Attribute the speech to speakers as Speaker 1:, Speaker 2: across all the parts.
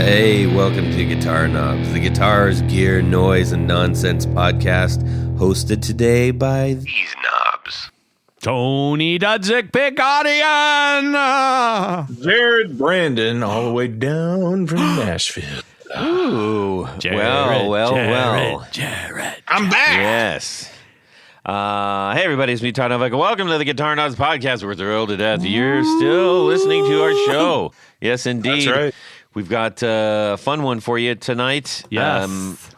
Speaker 1: Hey, welcome to Guitar Knobs, the guitars, gear, noise, and nonsense podcast, hosted today by these knobs.
Speaker 2: Tony Dudzik, Piccardian!
Speaker 3: Jared Brandon, all the way down from Nashville.
Speaker 1: Ooh,
Speaker 2: Jared.
Speaker 3: I'm back.
Speaker 1: Yes. Hey, everybody, it's me, Todd, Novak. Welcome to the Guitar Knobs podcast. We're thrilled to death you're still listening to our show. Yes, indeed.
Speaker 3: That's right.
Speaker 1: We've got a fun one for you tonight.
Speaker 2: Yes.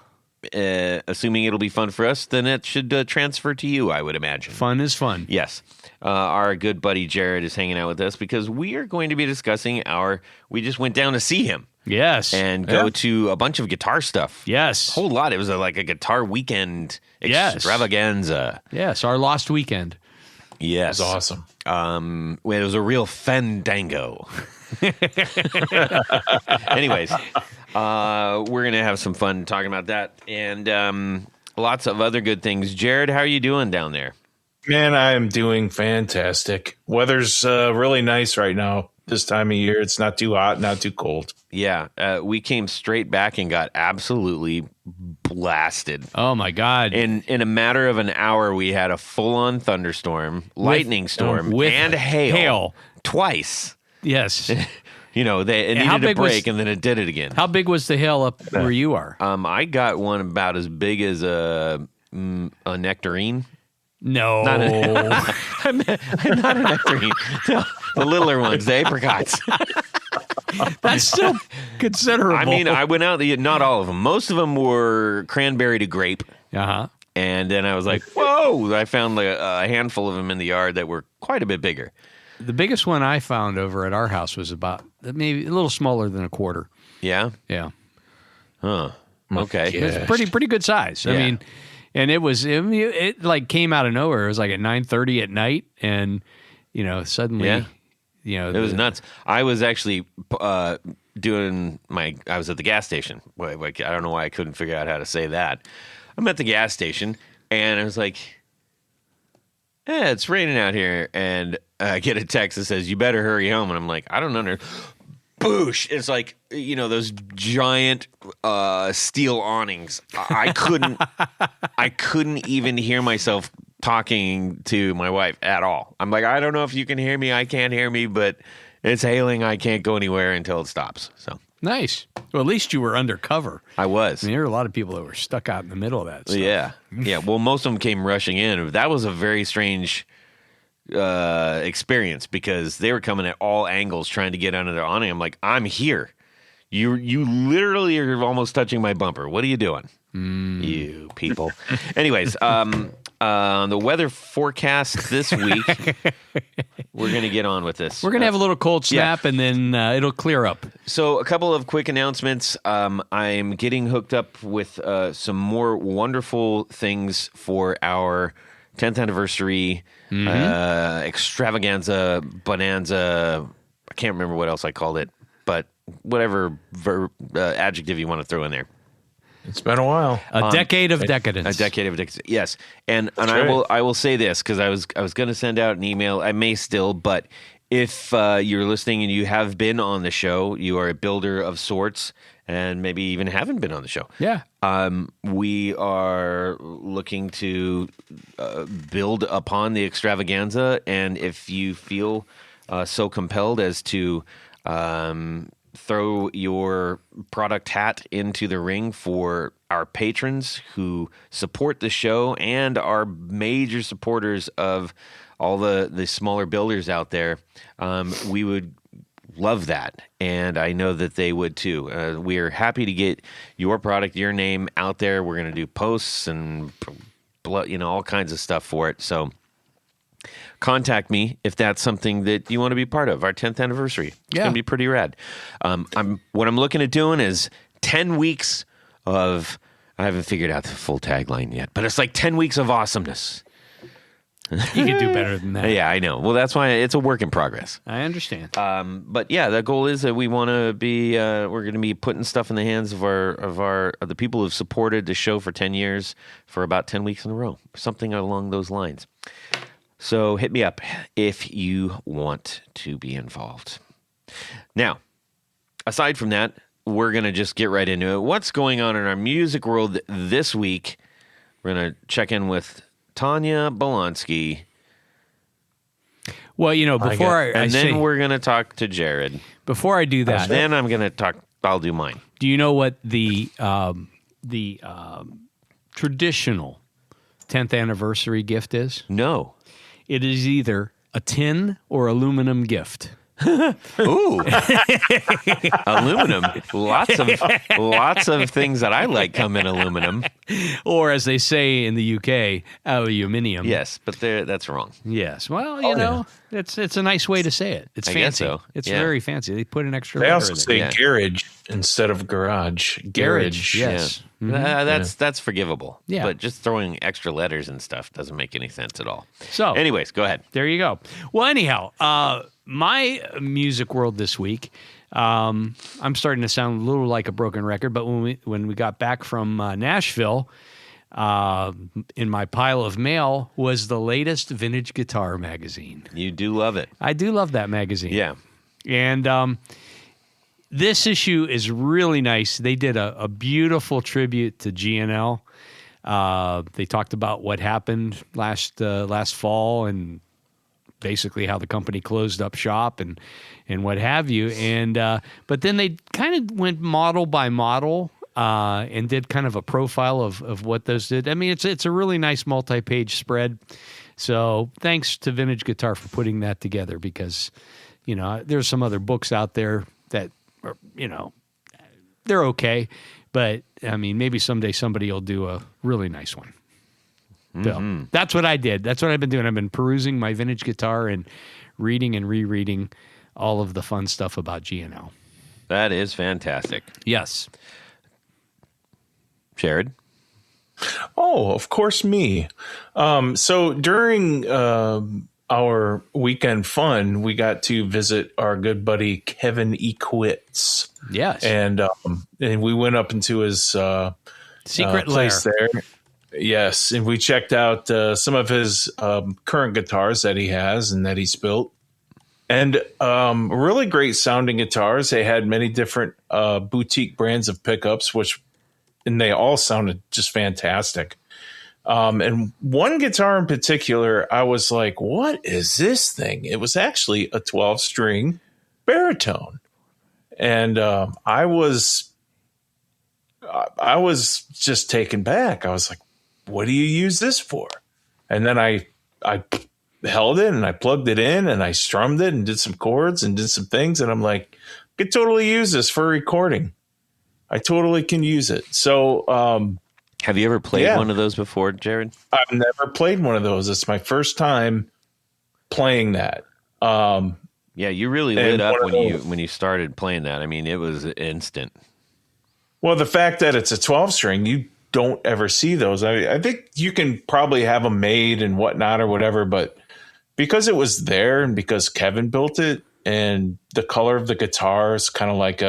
Speaker 1: Assuming it'll be fun for us, then it should transfer to you, I would imagine.
Speaker 2: Fun is fun.
Speaker 1: Yes. Our good buddy Jared is hanging out with us because we are going to be discussing we just went down to see him.
Speaker 2: Yes.
Speaker 1: And go to a bunch of guitar stuff.
Speaker 2: Yes.
Speaker 1: A whole lot. It was like a guitar weekend extravaganza.
Speaker 2: Yes, our lost weekend.
Speaker 1: Yes.
Speaker 3: It was awesome.
Speaker 1: It was a real fandango. Anyways, we're going to have some fun talking about that and lots of other good things. Jared, how are you doing down there?
Speaker 3: Man, I am doing fantastic. Weather's really nice right now. This time of year, it's not too hot, not too cold.
Speaker 1: Yeah, we came straight back and got absolutely blasted.
Speaker 2: Oh, my God.
Speaker 1: In a matter of an hour, we had a full-on thunderstorm, lightning storm, and hail twice.
Speaker 2: Yes.
Speaker 1: You know, it needed a break, and then it did it again.
Speaker 2: How big was the hail up where you are?
Speaker 1: I got one about as big as a nectarine.
Speaker 2: No.
Speaker 1: I'm not a nectarine. No, the littler ones, the apricots.
Speaker 2: That's still considerable.
Speaker 1: I mean, I went out, not all of them. Most of them were cranberry to grape.
Speaker 2: Uh-huh.
Speaker 1: And then I was like, whoa, I found a handful of them in the yard that were quite a bit bigger.
Speaker 2: The biggest one I found over at our house was about maybe a little smaller than a quarter.
Speaker 1: Yeah?
Speaker 2: Yeah.
Speaker 1: Huh. Okay.
Speaker 2: It's pretty good size.
Speaker 1: Yeah.
Speaker 2: I mean, and it like came out of nowhere. It was like at 9:30 at night, and suddenly,
Speaker 1: it was nuts. I was actually I was at the gas station. Like, I don't know why I couldn't figure out how to say that. I'm at the gas station, and I was like, it's raining out here, and I get a text that says, you better hurry home, and I'm like, I don't know. Boosh! It's like, those giant steel awnings. I couldn't even hear myself talking to my wife at all. I'm like, I don't know if you can hear me. I can't hear me, but it's hailing. I can't go anywhere until it stops. So
Speaker 2: nice. Well, at least you were undercover.
Speaker 1: I was.
Speaker 2: I mean, there were a lot of people that were stuck out in the middle of that stuff.
Speaker 1: Yeah. Well, most of them came rushing in. That was a very strange experience because they were coming at all angles trying to get under their awning. I'm like, I'm here. You literally are almost touching my bumper. What are you doing? You people. Anyways, the weather forecast this week, we're going to get on with this.
Speaker 2: We're going to have a little cold snap, and then it'll clear up.
Speaker 1: So a couple of quick announcements. I'm getting hooked up with some more wonderful things for our 10th anniversary extravaganza, bonanza. I can't remember what else I called it, but whatever adjective you want to throw in there.
Speaker 3: It's been a while.
Speaker 2: A decade of decadence.
Speaker 1: A decade of decadence. Yes, and
Speaker 3: right.
Speaker 1: I will say this because I was going to send out an email. I may still, but if you're listening and you have been on the show, you are a builder of sorts, and maybe even haven't been on the show.
Speaker 2: Yeah.
Speaker 1: We are looking to build upon the extravaganza, and if you feel so compelled as to throw your product hat into the ring for our patrons who support the show and are major supporters of all the smaller builders out there, we would love that, and I know that they would too. We are happy to get your product, your name out there. We're going to do posts and all kinds of stuff for it. So contact me if that's something that you want to be part of. Our 10th anniversary. It's going to be pretty rad. What I'm looking at doing is 10 weeks of. I haven't figured out the full tagline yet, but it's like 10 weeks of awesomeness.
Speaker 2: You can do better than that.
Speaker 1: Yeah, I know. Well, that's why it's a work in progress.
Speaker 2: I understand.
Speaker 1: But yeah, the goal is that we want to be. We're going to be putting stuff in the hands of the people who've supported the show for 10 years for about 10 weeks in a row, something along those lines. So hit me up if you want to be involved. Now, aside from that, we're going to just get right into it. What's going on in our music world this week? We're going to check in with Tanya Bolonsky.
Speaker 2: Well, before
Speaker 1: and then we're going to talk to Jared.
Speaker 2: Before I do that,
Speaker 1: then I'm going to talk. I'll do mine.
Speaker 2: Do you know what the traditional 10th anniversary gift is?
Speaker 1: No.
Speaker 2: It is either a tin or aluminum gift.
Speaker 1: Ooh, aluminum. Lots of things that I like come in aluminum,
Speaker 2: or as they say in the UK, aluminium.
Speaker 1: Yes, but that's wrong.
Speaker 2: Yes, well, it's a nice way to say it. It's fancy.
Speaker 1: Guess so.
Speaker 2: It's very fancy. They put an extra.
Speaker 3: They
Speaker 2: letter
Speaker 3: also
Speaker 2: in
Speaker 3: say
Speaker 2: there.
Speaker 3: garage instead of garage. Garage.
Speaker 2: Yes.
Speaker 1: Yeah. That's forgivable.
Speaker 2: Yeah.
Speaker 1: But just throwing extra letters and stuff doesn't make any sense at all.
Speaker 2: So,
Speaker 1: anyways, go ahead.
Speaker 2: There you go. Well, anyhow, my music world this week. I'm starting to sound a little like a broken record, but when we got back from Nashville, in my pile of mail was the latest Vintage Guitar magazine.
Speaker 1: You do love it.
Speaker 2: I do love that magazine.
Speaker 1: Yeah.
Speaker 2: And this issue is really nice. They did a beautiful tribute to G&L. They talked about what happened last fall and basically how the company closed up shop and what have you. And but then they kind of went model by model and did kind of a profile of what those did. I mean, it's a really nice multi-page spread. So thanks to Vintage Guitar for putting that together, because there's some other books out there that are, they're okay, but I mean, maybe someday somebody will do a really nice one. So that's what I did. That's what I've been doing. I've been perusing my Vintage Guitar and reading and rereading all of the fun stuff about G&L.
Speaker 1: That is fantastic.
Speaker 2: Yes.
Speaker 1: Jared?
Speaker 3: Oh, of course, me. So during our weekend fun, we got to visit our good buddy Kevin Equitz.
Speaker 2: Yes.
Speaker 3: And we went up into his
Speaker 2: secret
Speaker 3: place
Speaker 2: lair.
Speaker 3: there. Yes, and we checked out some of his current guitars that he has and that he's built. And really great sounding guitars. They had many different boutique brands of pickups, and they all sounded just fantastic. And one guitar in particular, I was like, what is this thing? It was actually a 12-string baritone. And I was just taken back. I was like, what do you use this for? And then I held it and I plugged it in and I strummed it and did some chords and did some things. And I'm like, I could totally use this for recording. I totally can use it. So,
Speaker 1: have you ever played one of those before, Jared?
Speaker 3: I've never played one of those. It's my first time playing that.
Speaker 1: Yeah, you really lit up when you started playing that. I mean, it was instant.
Speaker 3: Well, the fact that it's a 12-string, you don't ever see those. I think you can probably have them made and whatnot or whatever, but because it was there and because Kevin built it and the color of the guitar is kind of like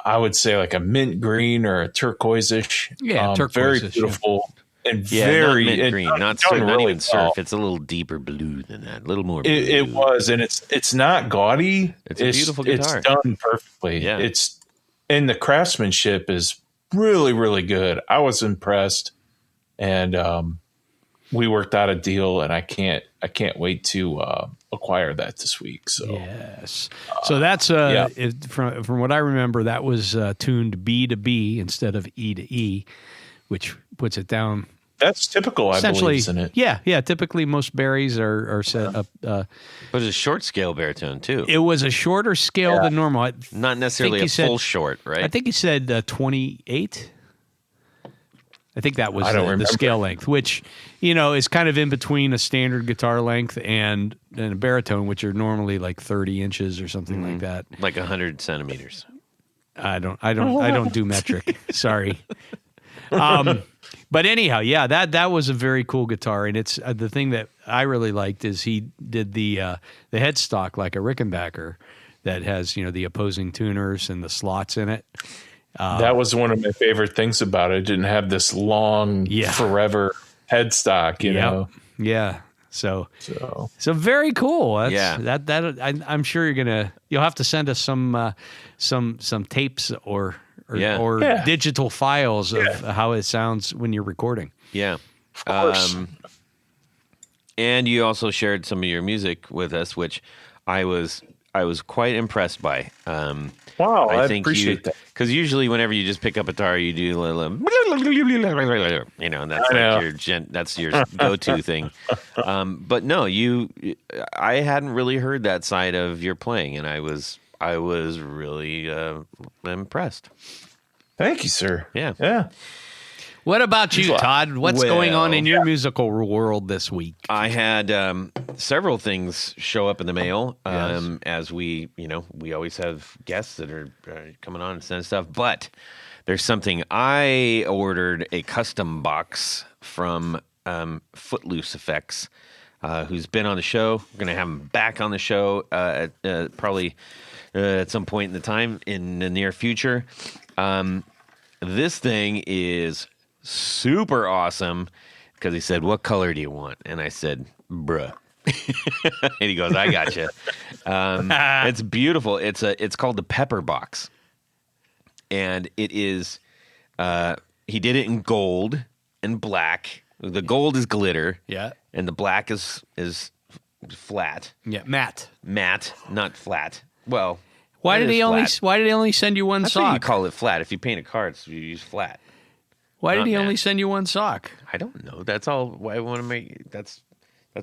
Speaker 3: I would say like a mint green or a turquoise-ish.
Speaker 2: Yeah,
Speaker 3: very beautiful and very
Speaker 1: not mint green, not
Speaker 3: really
Speaker 1: even surf. It's a little deeper blue than that, a little more blue.
Speaker 3: It was, and it's not gaudy.
Speaker 1: It's a beautiful guitar.
Speaker 3: It's done perfectly.
Speaker 1: Yeah.
Speaker 3: And the craftsmanship is really, really good. I was impressed, and we worked out a deal, and I can't wait to acquire that this week. So
Speaker 2: yes, so that's from what I remember, that was tuned B to B instead of E to E, which puts it down.
Speaker 3: That's typical, I believe, isn't it?
Speaker 2: Yeah. Typically, most berries are set up.
Speaker 1: But it's a short scale baritone too.
Speaker 2: It was a shorter scale than normal.
Speaker 1: Not necessarily a full short, right?
Speaker 2: I think he said 28. I think that was the scale length, which is kind of in between a standard guitar length and a baritone, which are normally like 30 inches or something like that.
Speaker 1: Like 100 centimeters.
Speaker 2: I don't do metric. Sorry. But anyhow, yeah, that was a very cool guitar, and it's the thing that I really liked is he did the headstock like a Rickenbacker that has the opposing tuners and the slots in it.
Speaker 3: That was one of my favorite things about it. It didn't have this long, forever headstock, you know.
Speaker 2: Yeah. So
Speaker 3: So
Speaker 2: very cool. That's,
Speaker 1: Yeah.
Speaker 2: I'm sure you'll have to send us some tapes or
Speaker 3: Yeah.
Speaker 2: digital files of how it sounds when you're recording.
Speaker 1: Yeah.
Speaker 3: of course.
Speaker 1: And you also shared some of your music with us, which I was quite impressed by.
Speaker 3: Wow, I
Speaker 1: think
Speaker 3: appreciate that.
Speaker 1: because usually whenever you just pick up a guitar, you do a little, and that's
Speaker 3: I know.
Speaker 1: that's your go-to thing. But no, I hadn't really heard that side of your playing, and I was really impressed.
Speaker 3: Thank you, sir.
Speaker 1: Yeah.
Speaker 3: Yeah.
Speaker 2: What about you, Todd? What's going on in your musical world this week?
Speaker 1: I had several things show up in the mail,
Speaker 2: Yes.
Speaker 1: as we always have guests that are coming on and sending stuff. But there's something. I ordered a custom box from Footloose Effects, who's been on the show. We're going to have him back on the show probably at some point in the time in the near future. This thing is super awesome because he said, "What color do you want?" And I said, "Bruh." And he goes, "I gotcha." It's beautiful. It's called the Pepper Box, and it is. He did it in gold and black. The gold is glitter,
Speaker 2: Yeah.
Speaker 1: and the black is flat,
Speaker 2: Yeah, Matt.
Speaker 1: matte, not flat. Well,
Speaker 2: Why
Speaker 1: it
Speaker 2: did
Speaker 1: is
Speaker 2: he only
Speaker 1: flat.
Speaker 2: Why did he only send you one
Speaker 1: That's what you
Speaker 2: sock?
Speaker 1: call it flat. If you paint a car, you use flat.
Speaker 2: Why did
Speaker 1: not
Speaker 2: he
Speaker 1: Matt.
Speaker 2: only send you one sock?
Speaker 1: I don't know. That's all. Why I want to make. That's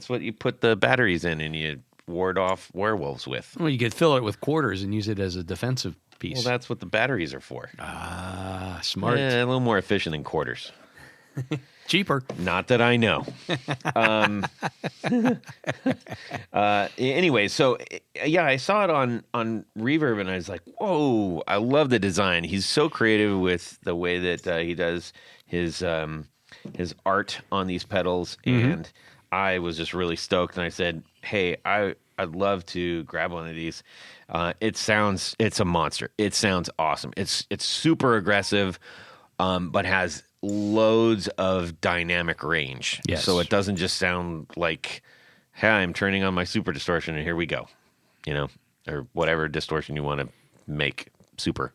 Speaker 1: what you put the batteries in, and you ward off werewolves with.
Speaker 2: Well, you could fill it with quarters and use it as a defensive piece.
Speaker 1: Well, that's what the batteries are for.
Speaker 2: Smart.
Speaker 1: Yeah, a little more efficient than quarters.
Speaker 2: Cheaper.
Speaker 1: Not that I know. Anyway, so yeah, I saw it on Reverb, and I was like, "Whoa!" I love the design. He's so creative with the way that he does his art on these pedals, and I was just really stoked. And I said, "Hey, I'd love to grab one of these." It's a monster. It sounds awesome. It's super aggressive, but has loads of dynamic range.
Speaker 2: Yes.
Speaker 1: So it doesn't just sound like, "Hey, I'm turning on my super distortion and here we go," or whatever distortion you want to make super.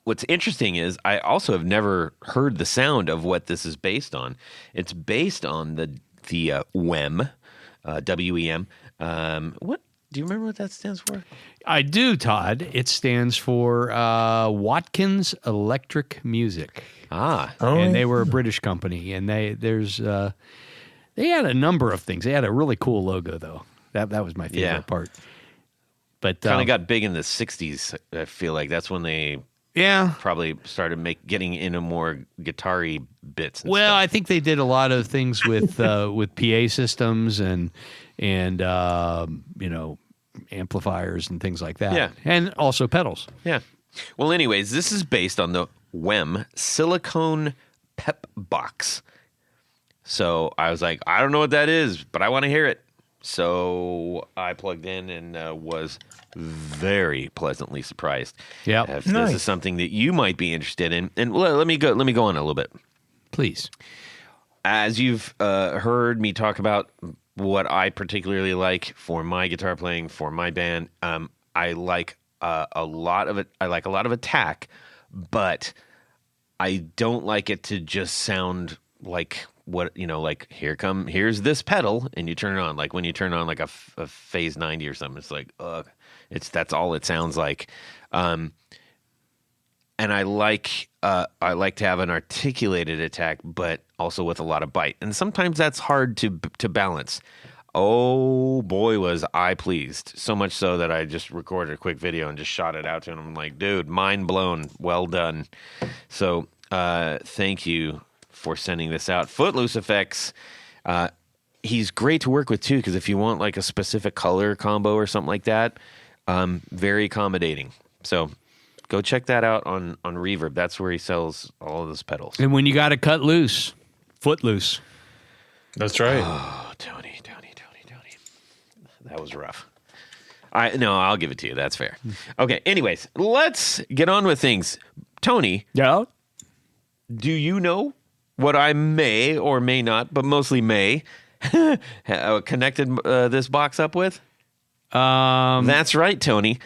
Speaker 1: What's interesting is I also have never heard the sound of what this is based on. It's based on the WEM, WEM. What do you remember what that stands for?
Speaker 2: I do, Todd. It stands for Watkins Electric Music.
Speaker 1: Ah,
Speaker 2: And they were a British company, and they had a number of things. They had a really cool logo, though. That was my favorite
Speaker 1: Yeah.
Speaker 2: part. But
Speaker 1: kind of got big in the '60s. I feel like that's when they
Speaker 2: yeah.
Speaker 1: probably started getting into more guitar-y bits. And
Speaker 2: Well,
Speaker 1: stuff.
Speaker 2: I think they did a lot of things with with PA systems and amplifiers and things like that.
Speaker 1: Yeah.
Speaker 2: And also pedals.
Speaker 1: Yeah. Well, anyways, this is based on the WEM silicone pep box. So I was like, I don't know what that is, but I want to hear it. So I plugged in and was very pleasantly surprised.
Speaker 2: Yep.
Speaker 1: If
Speaker 3: Nice.
Speaker 1: this is something that you might be interested in, and let me go on a little bit.
Speaker 2: Please.
Speaker 1: As you've heard me talk about what I particularly like for my guitar playing for my band, I like a lot of it. I like a lot of attack, but I don't like it to just sound like like here's this pedal and you turn it on. Like when you turn on like a Phase 90 or something, it's like that's all it sounds like. And I like to have an articulated attack, but also with a lot of bite. And sometimes that's hard to balance. Oh boy, was I pleased! So much so that I just recorded a quick video and just shot it out to him. I'm like, dude, mind blown. Well done. So thank you for sending this out. Footloose Effects. He's great to work with too, because if you want like a specific color combo or something like that, very accommodating. So go check that out on Reverb. That's where he sells all of those pedals.
Speaker 2: And when you got to cut loose, Footloose.
Speaker 3: That's right.
Speaker 1: Oh, Tony. That was rough. I'll give it to you. That's fair. Okay, anyways, let's get on with things. Tony,
Speaker 2: Yeah.
Speaker 1: do you know what I may or may not, but mostly may, connected this box up with?
Speaker 2: Um,
Speaker 1: That's right, Tony.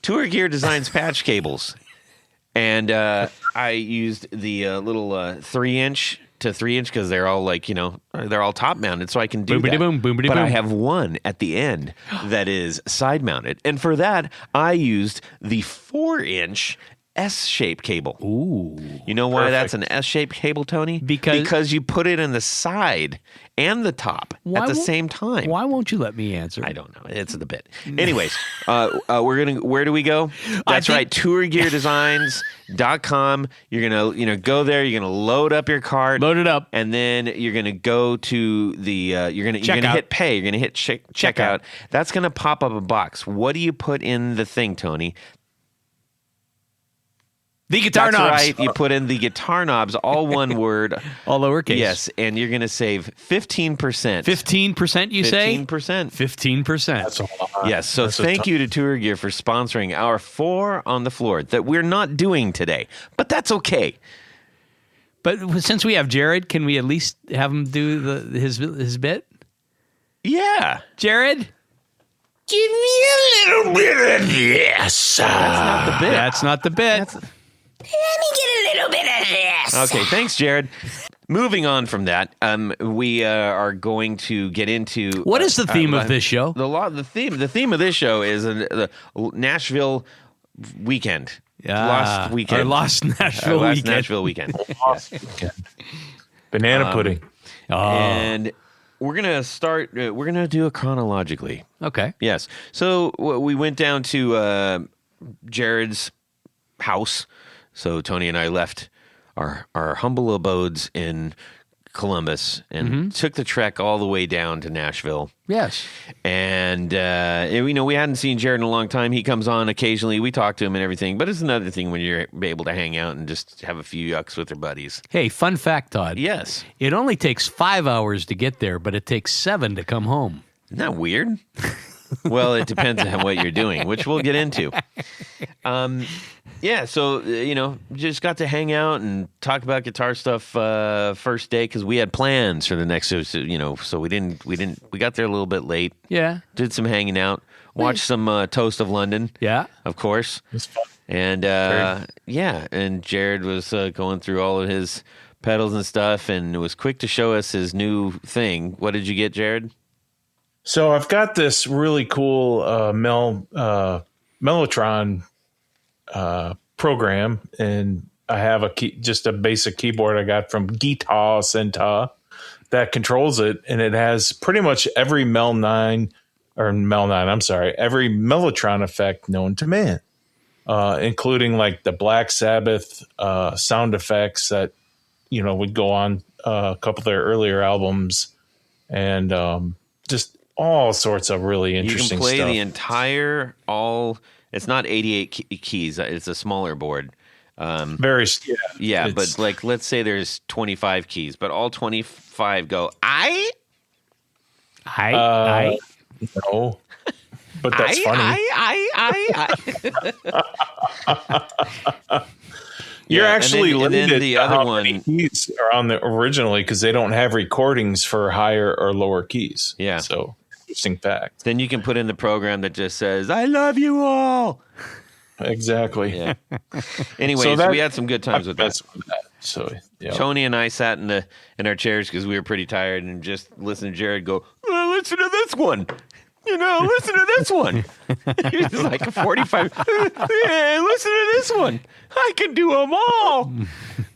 Speaker 1: Tour Gear designs patch cables. And I used the little 3-inch to 3-inch because they're all they're all top mounted, so I can do that.
Speaker 2: Boom, boom,
Speaker 1: but
Speaker 2: boom.
Speaker 1: I have one at the end that is side mounted, and for that I used the 4-inch S-shaped cable.
Speaker 2: Ooh.
Speaker 1: You know why
Speaker 3: Perfect.
Speaker 1: that's an S-shaped cable, Tony?
Speaker 2: Because
Speaker 1: you put it in the side and the top at the same time.
Speaker 2: Why won't you let me answer?
Speaker 1: I don't know. It's the bit. Anyways, where do we go? That's right. tourgeardesigns.com. You're going to go there. You're going to load up your cart.
Speaker 2: Load it up.
Speaker 1: And then you're going to go to the, you're going to
Speaker 2: Checkout.
Speaker 1: hit pay. You're going to hit checkout. That's going to pop up a box. What do you put in the thing, Tony?
Speaker 2: The guitar
Speaker 1: That's
Speaker 2: knobs.
Speaker 1: right. You put in the guitar knobs, all one word.
Speaker 2: All lowercase.
Speaker 1: Yes. And you're going to save 15%.
Speaker 2: 15%, you say?
Speaker 1: 15%.
Speaker 2: 15%.
Speaker 3: That's a lot.
Speaker 1: Yes, so thank you to Tour Gear for sponsoring our 4 on the floor that we're not doing today, but that's okay.
Speaker 2: But since we have Jared, can we at least have him do his bit?
Speaker 1: Yeah.
Speaker 2: Jared?
Speaker 3: Give me a little bit of this.
Speaker 1: That's not the bit.
Speaker 2: That's not the bit.
Speaker 4: Let me get a little bit of this.
Speaker 1: Okay, thanks, Jared. Moving on from that, we are going to get into
Speaker 2: What is the theme of this show?
Speaker 1: The theme of this show is the Nashville weekend. Lost weekend.
Speaker 2: Our lost Nashville
Speaker 1: Last
Speaker 2: weekend.
Speaker 1: Nashville weekend.
Speaker 3: Banana pudding.
Speaker 2: Oh,
Speaker 1: And we're gonna start. We're gonna do it chronologically.
Speaker 2: okay.
Speaker 1: Yes. So we went down to Jared's house. So Tony and I left our humble abodes in Columbus and took the trek all the way down to Nashville.
Speaker 2: Yes.
Speaker 1: And we hadn't seen Jared in a long time. He comes on occasionally. We talk to him and everything. But it's another thing when you're able to hang out and just have a few yucks with your buddies.
Speaker 2: Hey, fun fact, Todd.
Speaker 1: Yes.
Speaker 2: It only takes 5 hours to get there, but it takes 7 to come home.
Speaker 1: Isn't that weird? Well, it depends on what you're doing, which we'll get into. Yeah, so just got to hang out and talk about guitar stuff first day because we had plans for the next. So we got there a little bit late.
Speaker 2: Yeah.
Speaker 1: Did some hanging out, watched some Toast of London.
Speaker 2: Yeah.
Speaker 1: Of course.
Speaker 3: It's fun.
Speaker 1: And and Jared was going through all of his pedals and stuff, and was quick to show us his new thing. What did you get, Jared?
Speaker 3: So I've got this really cool Mellotron program, and I have just a basic keyboard I got from Guitar Center that controls it, and it has pretty much every every Mellotron effect known to man, including like the Black Sabbath sound effects that would go on a couple of their earlier albums, and just all sorts of really interesting
Speaker 1: You can play
Speaker 3: stuff.
Speaker 1: the entire It's not 88 keys. It's a smaller board.
Speaker 3: Very,
Speaker 1: Yeah,
Speaker 3: it's-
Speaker 1: but let's say there's 25 keys, but all 25 go, I.
Speaker 3: No, but that's funny. You're
Speaker 1: Yeah,
Speaker 3: actually
Speaker 1: and then
Speaker 3: limited
Speaker 1: the
Speaker 3: to
Speaker 1: other
Speaker 3: how
Speaker 1: one-
Speaker 3: many keys are on the originally because they don't have recordings for higher or lower keys.
Speaker 1: Yeah.
Speaker 3: So interesting fact.
Speaker 1: Then you can put in the program that just says, I love you all.
Speaker 3: Exactly.
Speaker 1: Yeah. Anyways,
Speaker 3: So that-
Speaker 1: we had some good times with that.
Speaker 3: That's with that. So yeah.
Speaker 1: Tony and I sat in our chairs because we were pretty tired and just listened to Jared go, oh, listen to this one. Listen to this one. He was like 45. Yeah, listen to this one. I can do them all.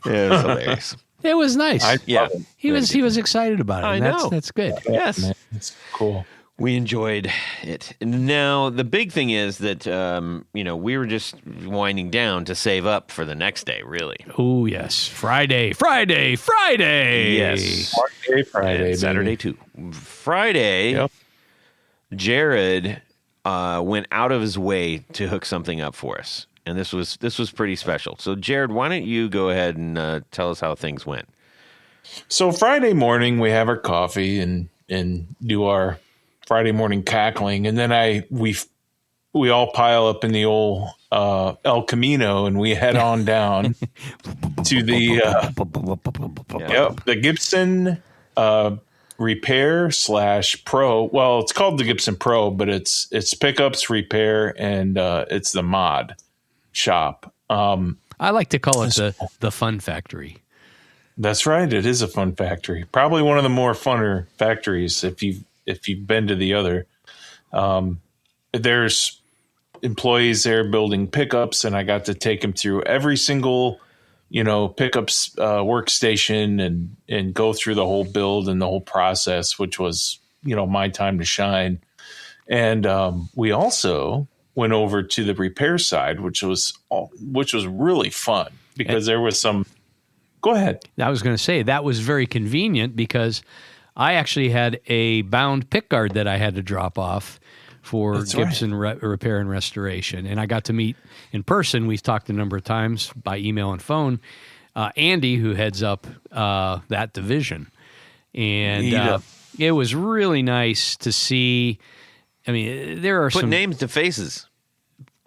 Speaker 1: Yeah, it was hilarious.
Speaker 2: It was nice.
Speaker 1: Yeah.
Speaker 2: he was excited about it.
Speaker 1: I
Speaker 2: and
Speaker 1: know.
Speaker 2: That's good.
Speaker 1: Yes.
Speaker 3: Man, it's cool.
Speaker 1: We enjoyed it. Now, the big thing is that, we were just winding down to save up for the next day, really.
Speaker 2: Oh, yes. Friday.
Speaker 1: Yes.
Speaker 3: Friday,
Speaker 1: And Saturday, too. Friday,
Speaker 3: Yep.
Speaker 1: Jared went out of his way to hook something up for us. And this was pretty special. So, Jared, why don't you go ahead and tell us how things went?
Speaker 3: So Friday morning we have our coffee and do our Friday morning cackling, and then we all pile up in the old El Camino and we head on down to the the Gibson repair / pro. Well, it's called the Gibson Pro, but it's pickups, repair, and it's the mod shop.
Speaker 2: I like to call it the fun factory.
Speaker 3: That's right. It is a fun factory. Probably one of the more funner factories if you've been to the other. There's employees there building pickups, and I got to take them through every single, pickups workstation and go through the whole build and the whole process, which was, my time to shine. And we also went over to the repair side, which was really fun because there was some. Go ahead.
Speaker 2: I was going to say that was very convenient because I actually had a bound pickguard that I had to drop off for Gibson repair and restoration. And I got to meet in person. We've talked a number of times by email and phone. Andy, who heads up that division. And it was really nice to see. I mean, there are
Speaker 1: Put names to faces.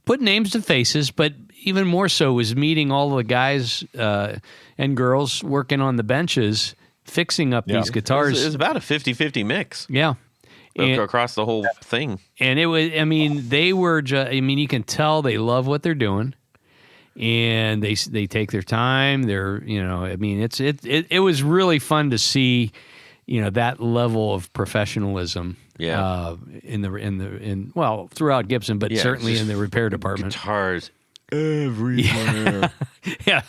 Speaker 2: Put names to faces, but even more so was meeting all the guys and girls working on the benches, fixing up these guitars.
Speaker 1: It was about a 50-50 mix.
Speaker 2: Yeah.
Speaker 1: Across the whole thing.
Speaker 2: And it was, they were just, you can tell they love what they're doing. And they take their time. They're, it was really fun to see, that level of professionalism.
Speaker 1: Yeah.
Speaker 2: Throughout Gibson, but certainly in the repair department.
Speaker 1: Guitars everywhere.
Speaker 2: Yeah.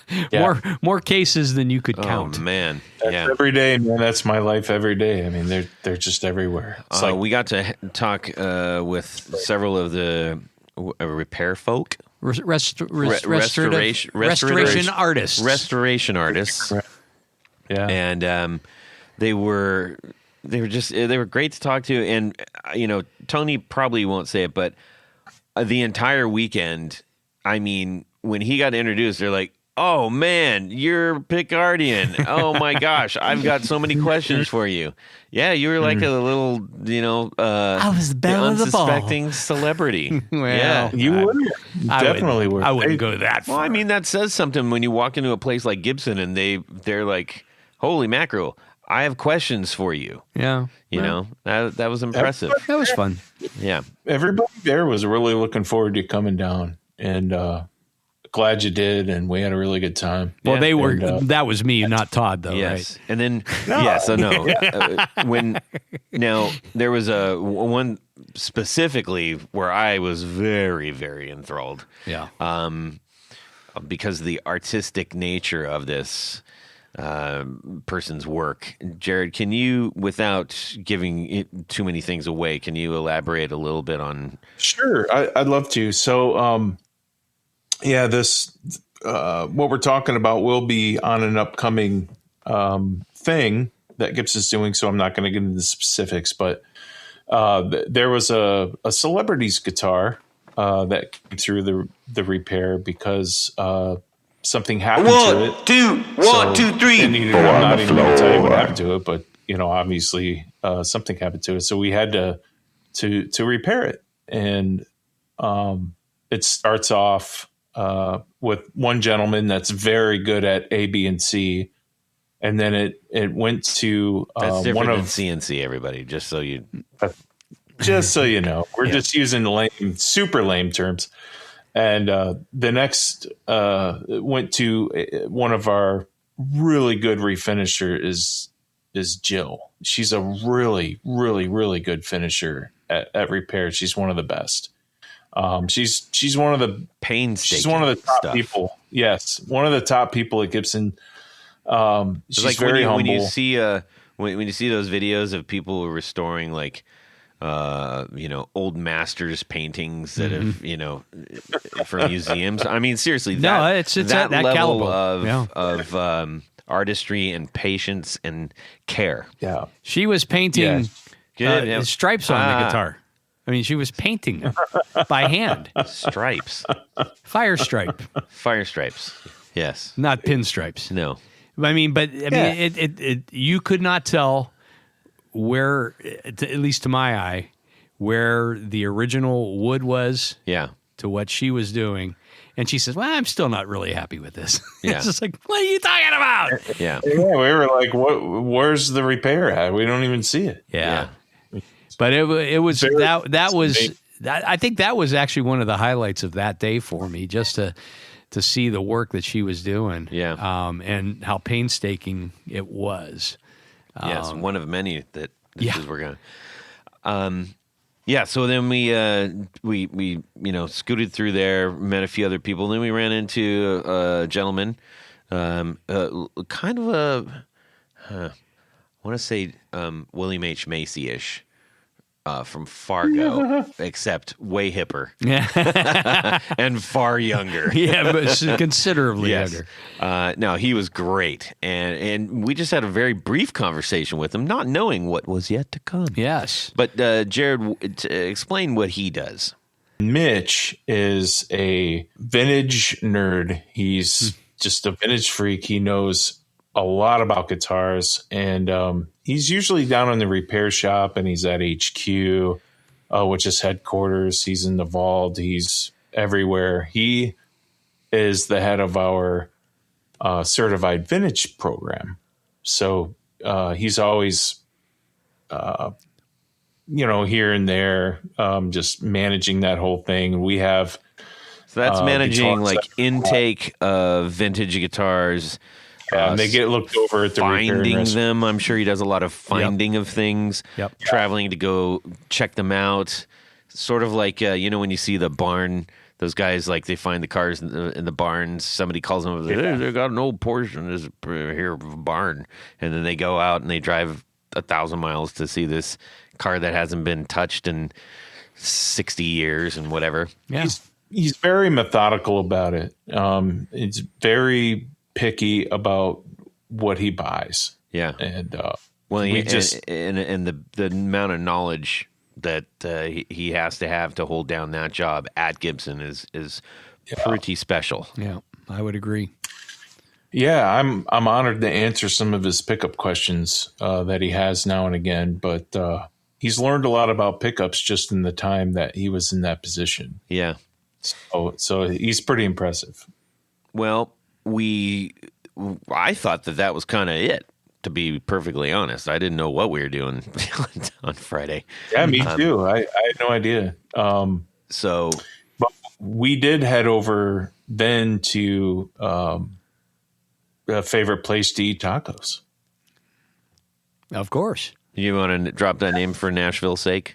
Speaker 2: More cases than you could count.
Speaker 1: Oh man.
Speaker 3: That's every day, man. That's my life every day. I mean, they're just everywhere. It's
Speaker 1: we got to talk with several of the repair folk.
Speaker 2: Restoration artists.
Speaker 1: Restoration artists.
Speaker 3: Yeah.
Speaker 1: And they were great to talk to. And, Tony probably won't say it, but the entire weekend, when he got introduced, they're like, oh, man, you're Picardian. Oh, my gosh, I've got so many questions for you. Yeah, you were like a little,
Speaker 2: I was the belle of the ball.
Speaker 1: Unsuspecting celebrity.
Speaker 2: Well,
Speaker 1: yeah,
Speaker 3: you were. Definitely were.
Speaker 2: I wouldn't go that far.
Speaker 1: Well, that says something when you walk into a place like Gibson and they're like, holy mackerel, I have questions for you.
Speaker 2: Yeah.
Speaker 1: That was impressive.
Speaker 2: That was fun.
Speaker 1: Yeah.
Speaker 3: Everybody there was really looking forward to coming down, and glad you did, and we had a really good time.
Speaker 2: Well, they were. That was me, not Todd, though.
Speaker 1: Yes,
Speaker 2: right?
Speaker 1: And then now there was one specifically where I was very, very enthralled.
Speaker 2: Yeah.
Speaker 1: Because of the artistic nature of this person's work. Jared, can you, without giving too many things away, can you elaborate a little bit on?
Speaker 3: Sure, I'd love to. So, this what we're talking about will be on an upcoming thing that Gibson's doing. So I'm not going to get into the specifics, but there was a celebrity's guitar that came through the repair because something happened to it.
Speaker 4: One, two, three.
Speaker 3: I'm not even going to tell you what happened to it, but obviously something happened to it. So we had to repair it, and it starts off with one gentleman that's very good at A, B, and C, and then it went to
Speaker 1: that's different
Speaker 3: one
Speaker 1: than
Speaker 3: of
Speaker 1: CNC. Everybody, just so you know, we're just using super lame terms. And the next went to one of our really good refinisher is Jill. She's a really, really, really good finisher at repair. She's one of the best. She's one of the painstaking.
Speaker 3: She's one of the top
Speaker 1: stuff.
Speaker 3: people. Yes, one of the top people at Gibson. She's
Speaker 1: like
Speaker 3: very humble.
Speaker 1: When you see when you see those videos of people restoring old masters paintings that have for museums. Seriously,
Speaker 2: it's
Speaker 1: that
Speaker 2: that
Speaker 1: level
Speaker 2: caliber.
Speaker 1: of artistry and patience and care.
Speaker 3: Yeah,
Speaker 2: she was painting stripes on the guitar. She was painting by hand.
Speaker 1: Stripes.
Speaker 2: Fire stripe.
Speaker 1: Fire stripes. Yes.
Speaker 2: Not pinstripes.
Speaker 1: No.
Speaker 2: It you could not tell where, at least to my eye, where the original wood was.
Speaker 1: Yeah.
Speaker 2: to what she was doing. And she says, well, I'm still not really happy with this.
Speaker 1: Yeah.
Speaker 2: It's just like, what are you talking about?
Speaker 1: Yeah.
Speaker 3: Yeah, we were like, "What? Where's the repair at? We don't even see it."
Speaker 2: Yeah. But it was that was I think that was actually one of the highlights of that day for me, just to see the work that she was doing.
Speaker 1: Yeah.
Speaker 2: And how painstaking it was.
Speaker 1: Yes, one of many that this is working on. Yeah, so then we scooted through there, met a few other people. Then we ran into a gentleman, kind of I want to say William H. Macy-ish. From Fargo, except way hipper and far younger.
Speaker 2: Yeah, but considerably younger.
Speaker 1: No, he was great, and we just had a very brief conversation with him, not knowing what was yet to come.
Speaker 2: Yes,
Speaker 1: but Jared, explain what he does.
Speaker 3: Mitch is a vintage nerd. He's just a vintage freak. He knows a lot about guitars, and he's usually down in the repair shop, and he's at HQ, which is headquarters. He's in the vault. He's everywhere. He is the head of our certified vintage program. So he's always, here and there, just managing that whole thing. We have
Speaker 1: So that's managing like intake of vintage guitars.
Speaker 3: And they get looked over at the
Speaker 1: finding them. I'm sure he does a lot of finding of things.
Speaker 2: Yep.
Speaker 1: Traveling to go check them out. Sort of like when you see the barn, those guys like they find the cars in the barns. Somebody calls them, they got an old Porsche in this here barn, and then they go out and they drive 1,000 miles to see this car that hasn't been touched in 60 years and whatever.
Speaker 2: Yeah,
Speaker 3: he's very methodical about it. It's very picky about what he buys.
Speaker 1: Yeah,
Speaker 3: and
Speaker 1: and the amount of knowledge that he has to have to hold down that job at Gibson is pretty special.
Speaker 2: Yeah, I would agree.
Speaker 3: Yeah, I'm honored to answer some of his pickup questions that he has now and again, but he's learned a lot about pickups just in the time that he was in that position.
Speaker 1: Yeah,
Speaker 3: so he's pretty impressive.
Speaker 1: Well, I thought that was kind of it, to be perfectly honest. I didn't know what we were doing on Friday.
Speaker 3: Yeah, me too. I had no idea.
Speaker 1: But
Speaker 3: we did head over then to a favorite place to eat tacos.
Speaker 2: Of course.
Speaker 1: You want to drop that name for Nashville's sake?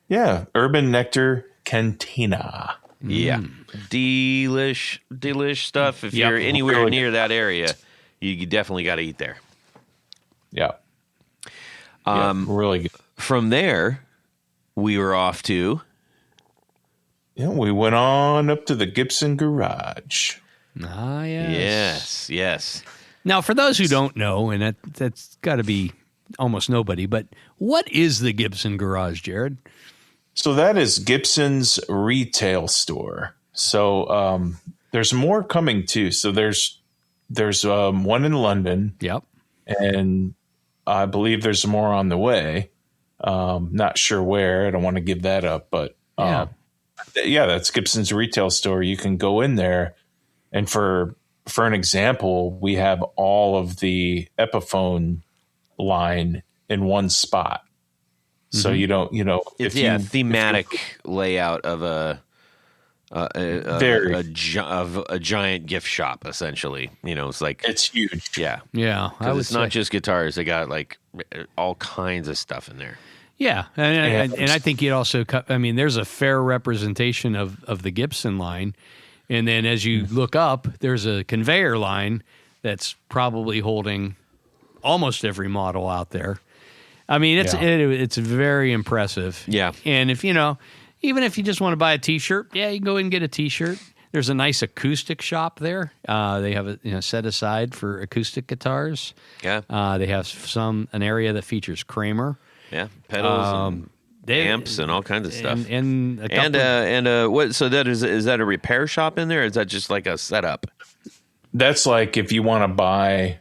Speaker 3: Yeah, Urban Nectar Cantina.
Speaker 1: Yeah. Delish stuff. If you're anywhere near that area, you definitely got to eat there.
Speaker 3: Yeah. Really good.
Speaker 1: From there, we were off to...
Speaker 3: Yeah, we went on up to the Gibson garage.
Speaker 2: Ah, yes.
Speaker 1: Yes.
Speaker 2: Now, for those who don't know, and that's got to be almost nobody, but what is the Gibson garage, Jared?
Speaker 3: So that is Gibson's retail store. So there's more coming too. So there's one in London.
Speaker 2: Yep.
Speaker 3: And I believe there's more on the way. Not sure where. I don't want to give that up, but that's Gibson's retail store. You can go in there, and for an example, we have all of the Epiphone line in one spot. So you don't,
Speaker 1: it's thematic layout of a giant gift shop, essentially. It's like
Speaker 3: it's huge.
Speaker 1: Yeah. It's not just guitars. They got like all kinds of stuff in there.
Speaker 2: Yeah, and I think it also. There's a fair representation of the Gibson line, and then as you look up, there's a conveyor line that's probably holding almost every model out there. It's very impressive.
Speaker 1: Yeah.
Speaker 2: And if even if you just want to buy a T-shirt, you can go and get a T-shirt. There's a nice acoustic shop there. They have a set aside for acoustic guitars.
Speaker 1: Yeah.
Speaker 2: They have an area that features Kramer.
Speaker 1: Yeah, pedals and amps and all kinds of stuff.
Speaker 2: And
Speaker 1: what? So that is that a repair shop in there? Or is that just like a setup?
Speaker 3: That's like if you want to buy,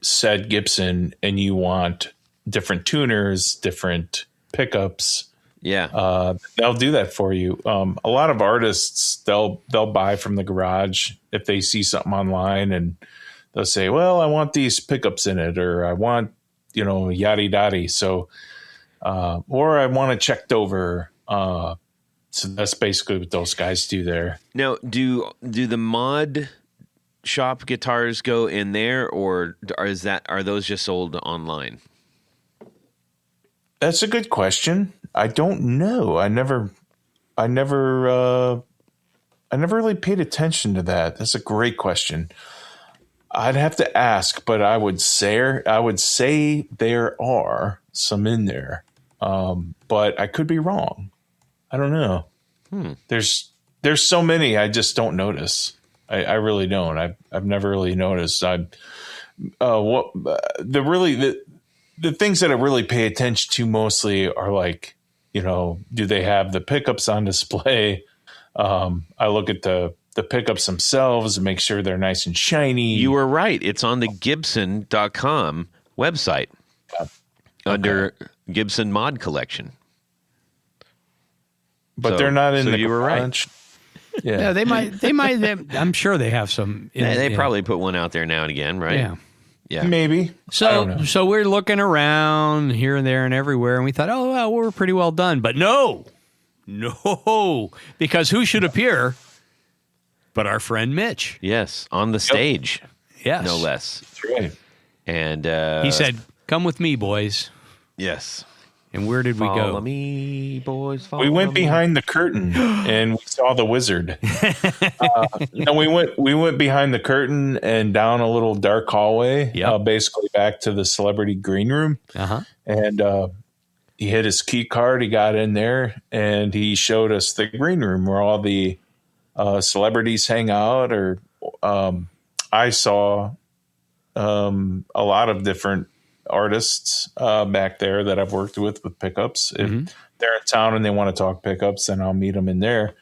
Speaker 3: said Gibson, and you want different tuners, different pickups, they'll do that for you. A lot of artists, they'll buy from the garage if they see something online, and they'll say, well, I want these pickups in it, or I want, yada yada. So, or I want it checked over. So that's basically what those guys do there.
Speaker 1: Now, do the mod shop guitars go in there, or are those just sold online?
Speaker 3: That's a good question. I don't know. I never really paid attention to that. That's a great question. I'd have to ask, but I would say there are some in there, but I could be wrong. I don't know. There's so many I just don't notice. I really don't. I've never really noticed. The things that I really pay attention to mostly are like, do they have the pickups on display? I look at the pickups themselves and make sure they're nice and shiny.
Speaker 1: You were right. It's on the Gibson.com website under Gibson Mod Collection.
Speaker 3: But they're not in the
Speaker 1: you were
Speaker 3: garage.
Speaker 1: right.
Speaker 2: Yeah, they might. I'm sure they have some.
Speaker 1: They probably put one out there now and again, right? Yeah.
Speaker 3: Maybe. I don't know.
Speaker 2: So we're looking around here and there and everywhere, and we thought, oh, well, we're pretty well done. But no, because who should appear but our friend Mitch?
Speaker 1: Yes, on the stage.
Speaker 2: Yes.
Speaker 1: No less.
Speaker 3: That's right.
Speaker 1: And
Speaker 2: he said, come with me, boys.
Speaker 1: Yes.
Speaker 2: And where did we
Speaker 1: Follow
Speaker 2: go?
Speaker 1: me, boys. Follow
Speaker 3: We went
Speaker 1: me.
Speaker 3: behind the curtain and we saw the wizard. No, we went behind the curtain and down a little dark hallway, basically back to the celebrity green room.
Speaker 2: Uh-huh.
Speaker 3: And he hit his key card. He got in there and he showed us the green room where all the celebrities hang out. Or I saw a lot of different artists back there that I've worked with pickups. If they're in town and they want to talk pickups, then I'll meet them in there.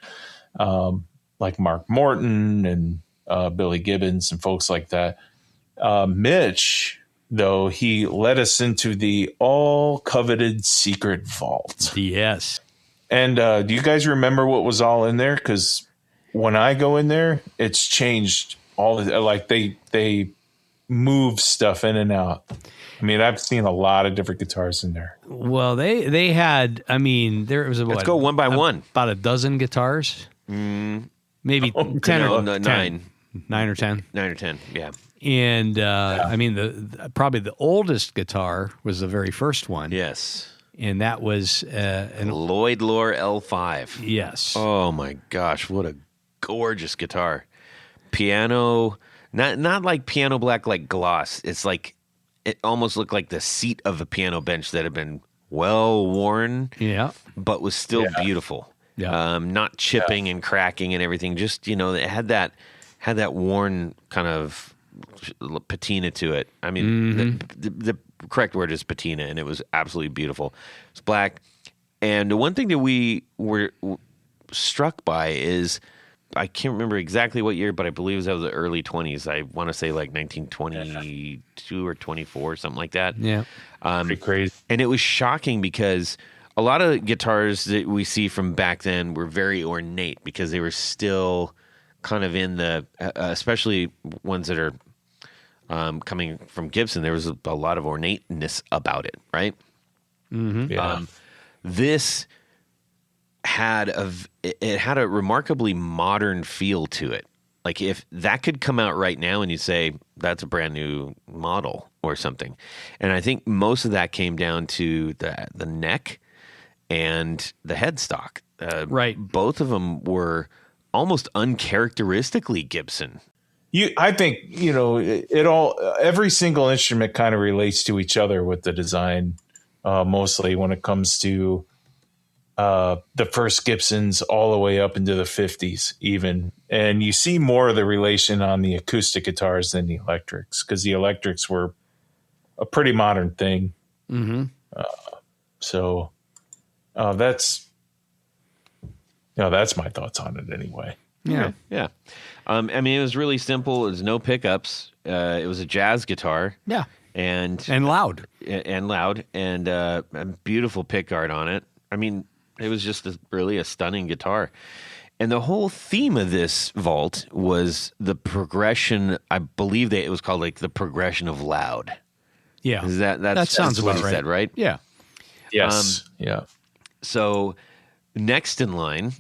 Speaker 3: Like Mark Morton and Billy Gibbons and folks like that. Mitch, though, he led us into the all coveted secret vault.
Speaker 2: Yes.
Speaker 3: And do you guys remember what was all in there? Because when I go in there, it's changed all like they move stuff in and out. I mean, I've seen a lot of different guitars in there.
Speaker 2: Well, they had, there was
Speaker 1: Let's go one by one.
Speaker 2: About a dozen guitars. Maybe 10 or
Speaker 1: 9.
Speaker 2: 9 or 10.
Speaker 1: 9 or 10, yeah.
Speaker 2: And the probably the oldest guitar was the very first one.
Speaker 1: Yes.
Speaker 2: And that was an
Speaker 1: Lloyd Loar L5.
Speaker 2: yes.
Speaker 1: Oh my gosh, what a gorgeous guitar. Piano, not like piano black like gloss. It's like it almost looked like the seat of a piano bench that had been well worn, but was still beautiful.
Speaker 2: Yeah.
Speaker 1: Not chipping and cracking and everything. Just it had that worn kind of patina to it. I mean, the correct word is patina, and it was absolutely beautiful. It's black, and the one thing that we were struck by is, I can't remember exactly what year, but I believe that was the early 20s. I want to say like 1922 or 24, something like that.
Speaker 2: Yeah.
Speaker 3: Pretty crazy.
Speaker 1: And it was shocking because a lot of guitars that we see from back then were very ornate because they were still kind of in the, especially ones that are coming from Gibson, there was a lot of ornateness about it, right?
Speaker 2: Mm-hmm.
Speaker 3: Yeah.
Speaker 1: This had a remarkably modern feel to it. Like if that could come out right now and you say that's a brand new model or something. And I think most of that came down to the neck and the headstock.
Speaker 2: Right.
Speaker 1: Both of them were almost uncharacteristically Gibson.
Speaker 3: I think, it all, every single instrument kind of relates to each other with the design, mostly when it comes to the first Gibsons all the way up into the 50s even. And you see more of the relation on the acoustic guitars than the electrics, because the electrics were a pretty modern thing.
Speaker 2: Mm-hmm.
Speaker 3: So that's my thoughts on it anyway.
Speaker 2: Yeah.
Speaker 1: Yeah. It was really simple. It was no pickups. It was a jazz guitar.
Speaker 2: Yeah.
Speaker 1: And
Speaker 2: loud.
Speaker 1: And loud. And a beautiful pick guard on it. I mean, It was just really a stunning guitar. And the whole theme of this vault was the progression. I believe that it was called like the progression of loud.
Speaker 2: Yeah.
Speaker 1: That
Speaker 2: sounds
Speaker 1: what
Speaker 2: about
Speaker 1: he
Speaker 2: right.
Speaker 1: said, right?
Speaker 2: Yeah.
Speaker 3: Yes. Yeah.
Speaker 1: So next in line,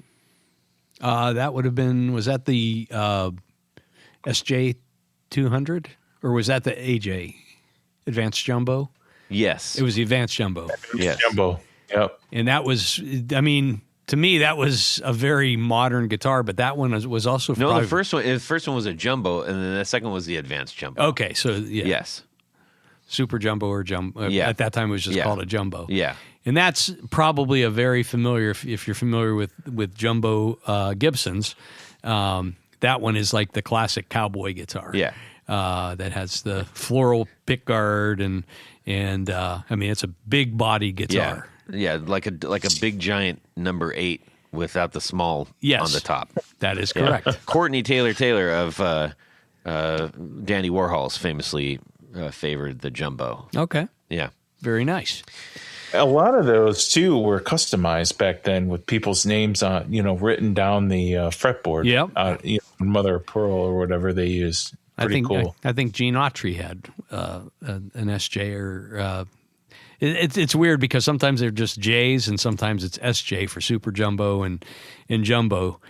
Speaker 2: That would have been, was that the SJ 200 or was that the AJ Advanced Jumbo?
Speaker 1: yes.
Speaker 2: It was the Advanced Jumbo.
Speaker 1: Yes.
Speaker 3: Jumbo. Yep.
Speaker 2: And that was, I mean, to me, that was a very modern guitar, but that one was also
Speaker 1: No,
Speaker 2: probably,
Speaker 1: the first one was a jumbo, and then the second was the advanced jumbo.
Speaker 2: Okay, so yeah.
Speaker 1: Yes.
Speaker 2: Super Jumbo or Jumbo.
Speaker 1: Yeah.
Speaker 2: At that time, it was just called a Jumbo.
Speaker 1: Yeah.
Speaker 2: And that's probably a very familiar, if you're familiar with Jumbo Gibsons, that one is like the classic cowboy guitar.
Speaker 1: Yeah.
Speaker 2: That has the floral pickguard and I mean, it's a big body guitar.
Speaker 1: Yeah, like a big giant number 8 without the small
Speaker 2: Yes.
Speaker 1: on the top.
Speaker 2: That is correct.
Speaker 1: Courtney Taylor of Dandy Warhol's famously favored the jumbo.
Speaker 2: Okay.
Speaker 1: Yeah.
Speaker 2: Very nice.
Speaker 3: A lot of those too were customized back then with people's names on, written down the fretboard.
Speaker 2: Yep.
Speaker 3: Mother of Pearl or whatever they used. Pretty cool.
Speaker 2: I think Gene Autry had an SJ or it's weird because sometimes they're just J's and sometimes it's SJ for Super Jumbo and Jumbo.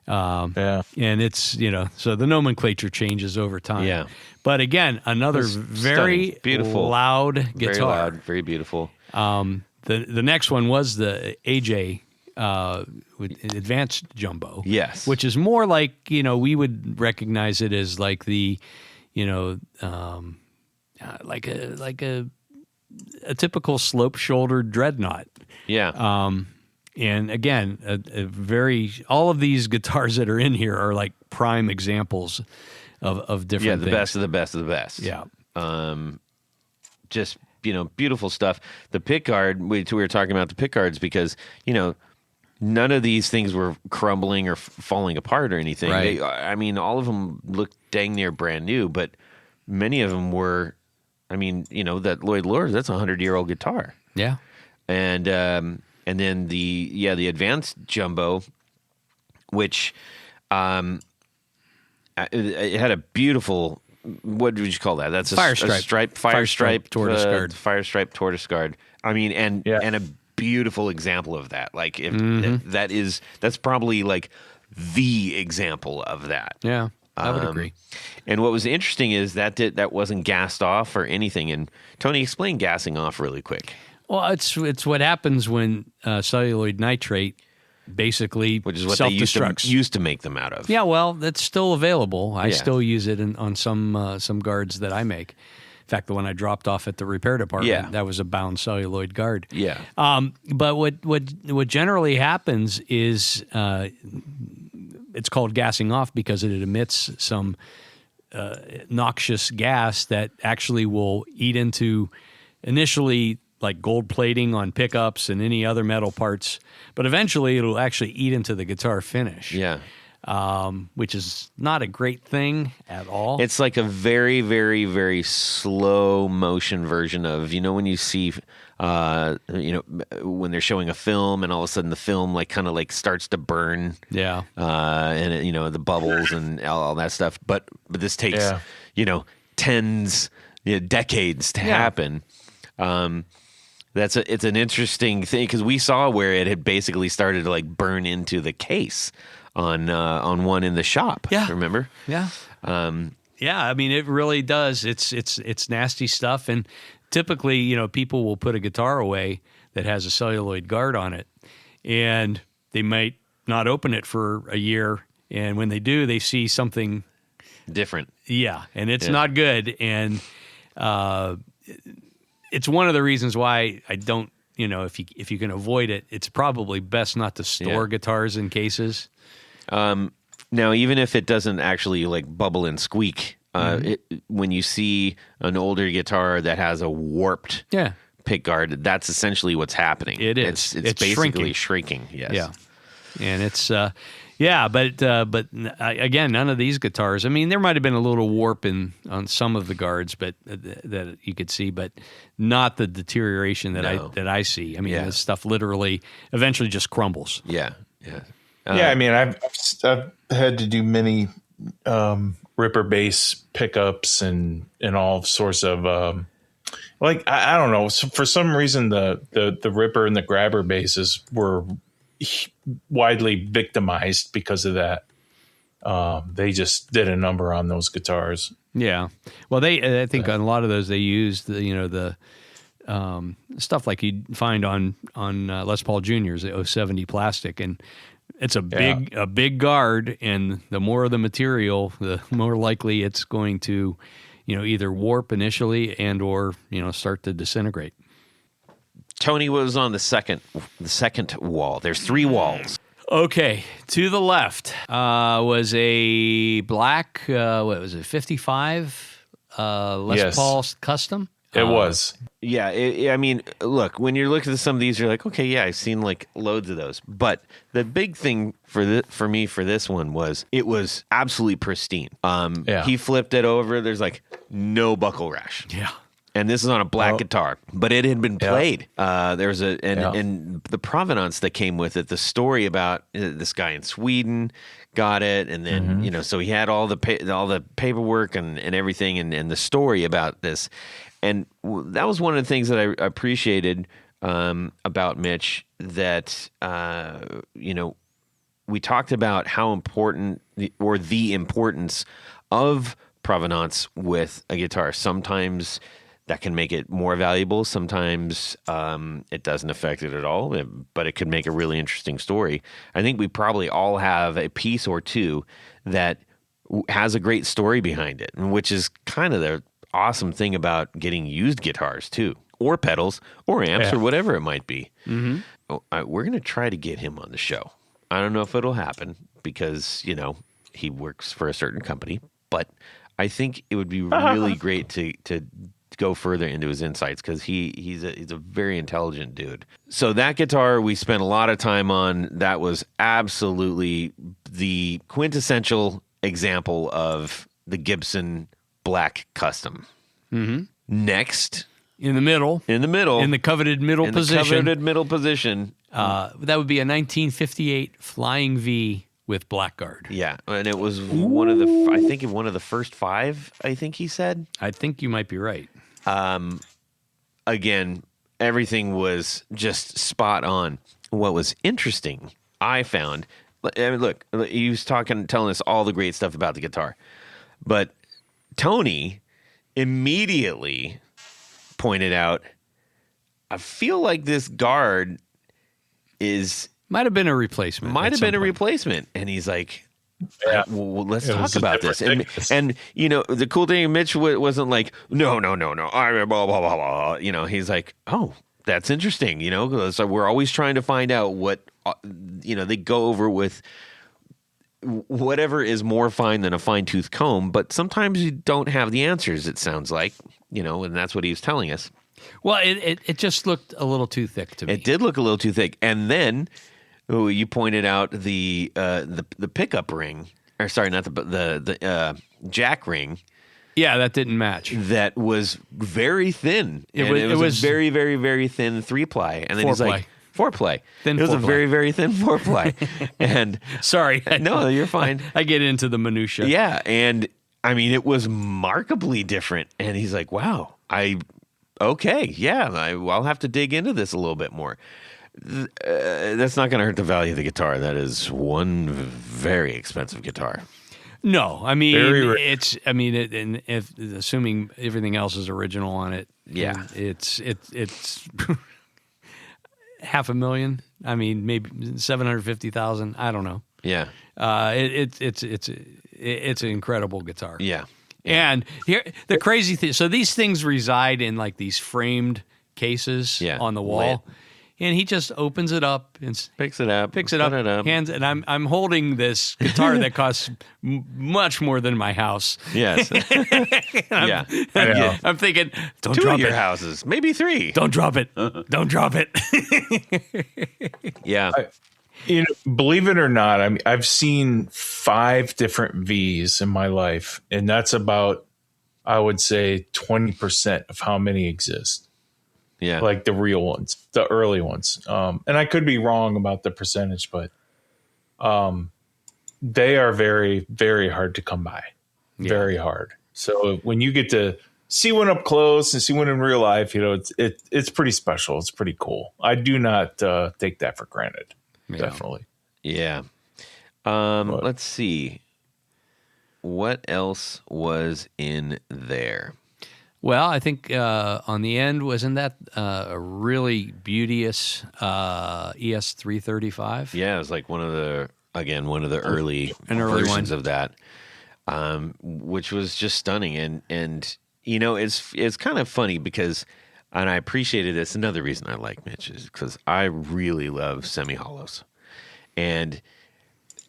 Speaker 3: Yeah.
Speaker 2: And it's, so the nomenclature changes over time.
Speaker 1: Yeah.
Speaker 2: But again, another very
Speaker 1: stunning. Beautiful.
Speaker 2: loud guitar.
Speaker 1: Very loud, very beautiful.
Speaker 2: The next one was the AJ with Advanced Jumbo.
Speaker 1: Yes.
Speaker 2: Which is more like, we would recognize it as like the, like a typical slope-shouldered dreadnought.
Speaker 1: Yeah.
Speaker 2: And again, all of these guitars that are in here are like prime examples of different
Speaker 1: yeah, the
Speaker 2: things.
Speaker 1: best of the best of the best.
Speaker 2: Yeah.
Speaker 1: Just, beautiful stuff. The pickguard, we were talking about the pickguards because, none of these things were crumbling or falling apart or anything.
Speaker 2: Right.
Speaker 1: All of them looked dang near brand new, but many of them were, that Lloyd Lord, that's a 100-year-old guitar.
Speaker 2: Yeah.
Speaker 1: And then the advanced jumbo, which it had a beautiful, what would you call that? That's a
Speaker 2: Fire stripe.
Speaker 1: fire stripe
Speaker 2: tortoise guard.
Speaker 1: Fire stripe tortoise guard. And a beautiful example of that. Like if that's probably like the example of that.
Speaker 2: Yeah. I would agree.
Speaker 1: And what was interesting is that wasn't gassed off or anything. And Tony, explain gassing off really quick.
Speaker 2: Well, it's what happens when celluloid nitrate basically
Speaker 1: Which is what they
Speaker 2: self-destructs.
Speaker 1: used to make them out of.
Speaker 2: Yeah, well, that's still available. I
Speaker 1: Yeah.
Speaker 2: still use it on some guards that I make. In fact, the one I dropped off at the repair department, that was a bound celluloid guard.
Speaker 1: Yeah.
Speaker 2: But what generally happens is it's called gassing off because it emits some noxious gas that actually will eat into initially like gold plating on pickups and any other metal parts, but eventually it'll actually eat into the guitar finish.
Speaker 1: Yeah.
Speaker 2: Which is not a great thing at all.
Speaker 1: It's like a very, very, very slow motion version of, when you see, when they're showing a film and all of a sudden the film kind of starts to burn.
Speaker 2: Yeah.
Speaker 1: And the bubbles and all that stuff. But this takes, tens, decades to happen. It's an interesting thing because we saw where it had basically started to burn into the case on one in the shop.
Speaker 2: Yeah.
Speaker 1: Remember?
Speaker 2: Yeah. Yeah. It really does. It's nasty stuff. And typically, people will put a guitar away that has a celluloid guard on it and they might not open it for a year. And when they do, they see something
Speaker 1: different.
Speaker 2: Yeah. And it's not good. And, it's one of the reasons why I don't, if you can avoid it, it's probably best not to store guitars in cases.
Speaker 1: Now, even if it doesn't actually bubble and squeak, when you see an older guitar that has a warped pick guard, that's essentially what's happening.
Speaker 2: It is.
Speaker 1: It's basically shrinking. Yes.
Speaker 2: Yeah. And it's, Yeah, but again, none of these guitars. I mean, there might have been a little warp on some of the guards, but that you could see, but not the deterioration that I see. I mean, this stuff literally eventually just crumbles.
Speaker 1: Yeah.
Speaker 3: Yeah, I mean, I've had to do many ripper bass pickups and all sorts of like I don't know. For some reason, the ripper and the grabber basses were widely victimized because of that. They just did a number on those guitars.
Speaker 2: Yeah. Well, I think on a lot of those they used the stuff like you'd find on Les Paul Juniors, the 070 plastic, and it's a big guard, and the more of the material, the more likely it's going to, either warp initially and or start to disintegrate.
Speaker 1: Tony was on the second wall. There's 3 walls.
Speaker 2: Okay, to the left was a black, 55 Les Paul Custom?
Speaker 3: It was.
Speaker 1: Yeah, I mean, look, when you're looking at some of these, you're like, okay, yeah, I've seen like loads of those. But the big thing for me for this one was it was absolutely pristine. He flipped it over. There's like no buckle rash.
Speaker 2: Yeah.
Speaker 1: And this is on a black guitar, but it had been played. There's and the provenance that came with it, the story about this guy in Sweden got it, and then so he had all the paperwork and everything, and the story about this, and that was one of the things that I appreciated about Mitch. That we talked about how important the importance of provenance with a guitar. Sometimes that can make it more valuable. Sometimes it doesn't affect it at all, but it could make a really interesting story. I think we probably all have a piece or two that has a great story behind it, which is kind of the awesome thing about getting used guitars too, or pedals, or amps, or whatever it might be. Mm-hmm. We're going to try to get him on the show. I don't know if it'll happen because, he works for a certain company, but I think it would be really great to go further into his insights because he's a very intelligent dude. So that guitar we spent a lot of time on. That was absolutely the quintessential example of the Gibson Black Custom. Mm-hmm. Next,
Speaker 2: in the middle, in the coveted middle position, that would be a 1958 Flying V with blackguard.
Speaker 1: Yeah, and it was one of the first 5. I think he said.
Speaker 2: I think you might be right.
Speaker 1: Again, everything was just spot on. What was interesting, I found, I mean, look, he was telling us all the great stuff about the guitar, but Tony immediately pointed out, I feel like this guard
Speaker 2: might have been a replacement.
Speaker 1: And he's like, well, let's talk about this. And the cool thing, Mitch wasn't like, no, I blah, blah, blah, blah. He's like, oh, that's interesting. So we're always trying to find out what, they go over with whatever is more fine than a fine tooth comb, but sometimes you don't have the answers, it sounds like, and that's what he was telling us.
Speaker 2: Well, it just looked a little too thick to me.
Speaker 1: It did look a little too thick. And then you pointed out the pickup ring, or sorry, not the jack ring.
Speaker 2: Yeah, that didn't match.
Speaker 1: That was very thin. It was a very, very, very thin 3-ply. And then he's like, 4-ply. It was a very, very thin 4-ply. And
Speaker 2: sorry.
Speaker 1: No, you're fine.
Speaker 2: I get into the minutia.
Speaker 1: Yeah. And I mean, it was markedly different. And he's like, wow, okay. Yeah. I'll have to dig into this a little bit more. That's not going to hurt the value of the guitar. That is one very expensive guitar.
Speaker 2: No, I mean, assuming everything else is original on it.
Speaker 1: Yeah.
Speaker 2: It's $500,000. I mean, maybe 750,000. I don't know.
Speaker 1: Yeah.
Speaker 2: It's an incredible guitar.
Speaker 1: Yeah.
Speaker 2: And here, the crazy thing, so these things reside in like these framed cases on the wall.
Speaker 1: Lit.
Speaker 2: And he just opens it up and
Speaker 1: picks it up,
Speaker 2: hands, and I'm holding this guitar that costs much more than my house.
Speaker 1: Yes,
Speaker 2: I'm thinking, don't
Speaker 1: 2
Speaker 2: drop
Speaker 1: of your
Speaker 2: it.
Speaker 1: houses, maybe 3.
Speaker 2: Don't drop it. Don't drop it.
Speaker 1: Yeah.
Speaker 3: Believe it or not, I've seen 5 different V's in my life, and that's about, I would say, 20% of how many exist.
Speaker 1: Yeah.
Speaker 3: Like the real ones, the early ones. And I could be wrong about the percentage, but they are very, very hard to come by. Yeah. Very hard. So when you get to see one up close and see one in real life, it's pretty special. It's pretty cool. I do not take that for granted. Yeah. Definitely.
Speaker 1: Yeah. Let's see. What else was in there?
Speaker 2: Well, I think on the end, wasn't that a really beauteous ES335?
Speaker 1: Yeah, it was like one of the early versions of that, which was just stunning. And it's kind of funny because, and I appreciated this. Another reason I like Mitch is because I really love semi-hollows. And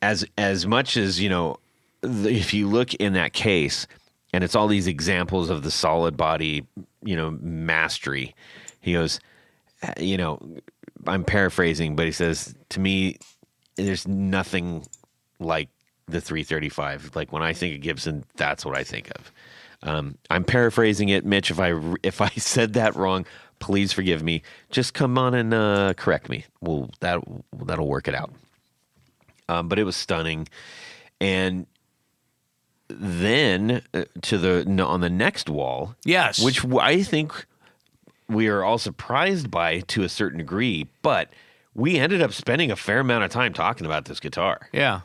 Speaker 1: as much as, if you look in that case, and it's all these examples of the solid body, mastery. He goes, I'm paraphrasing, but he says, to me, there's nothing like the 335. Like when I think of Gibson, that's what I think of. I'm paraphrasing it, Mitch. If I said that wrong, please forgive me. Just come on and correct me. That'll work it out. But it was stunning, and then on the next wall,
Speaker 2: yes,
Speaker 1: which I think we are all surprised by to a certain degree, but we ended up spending a fair amount of time talking about this guitar.
Speaker 2: Yeah.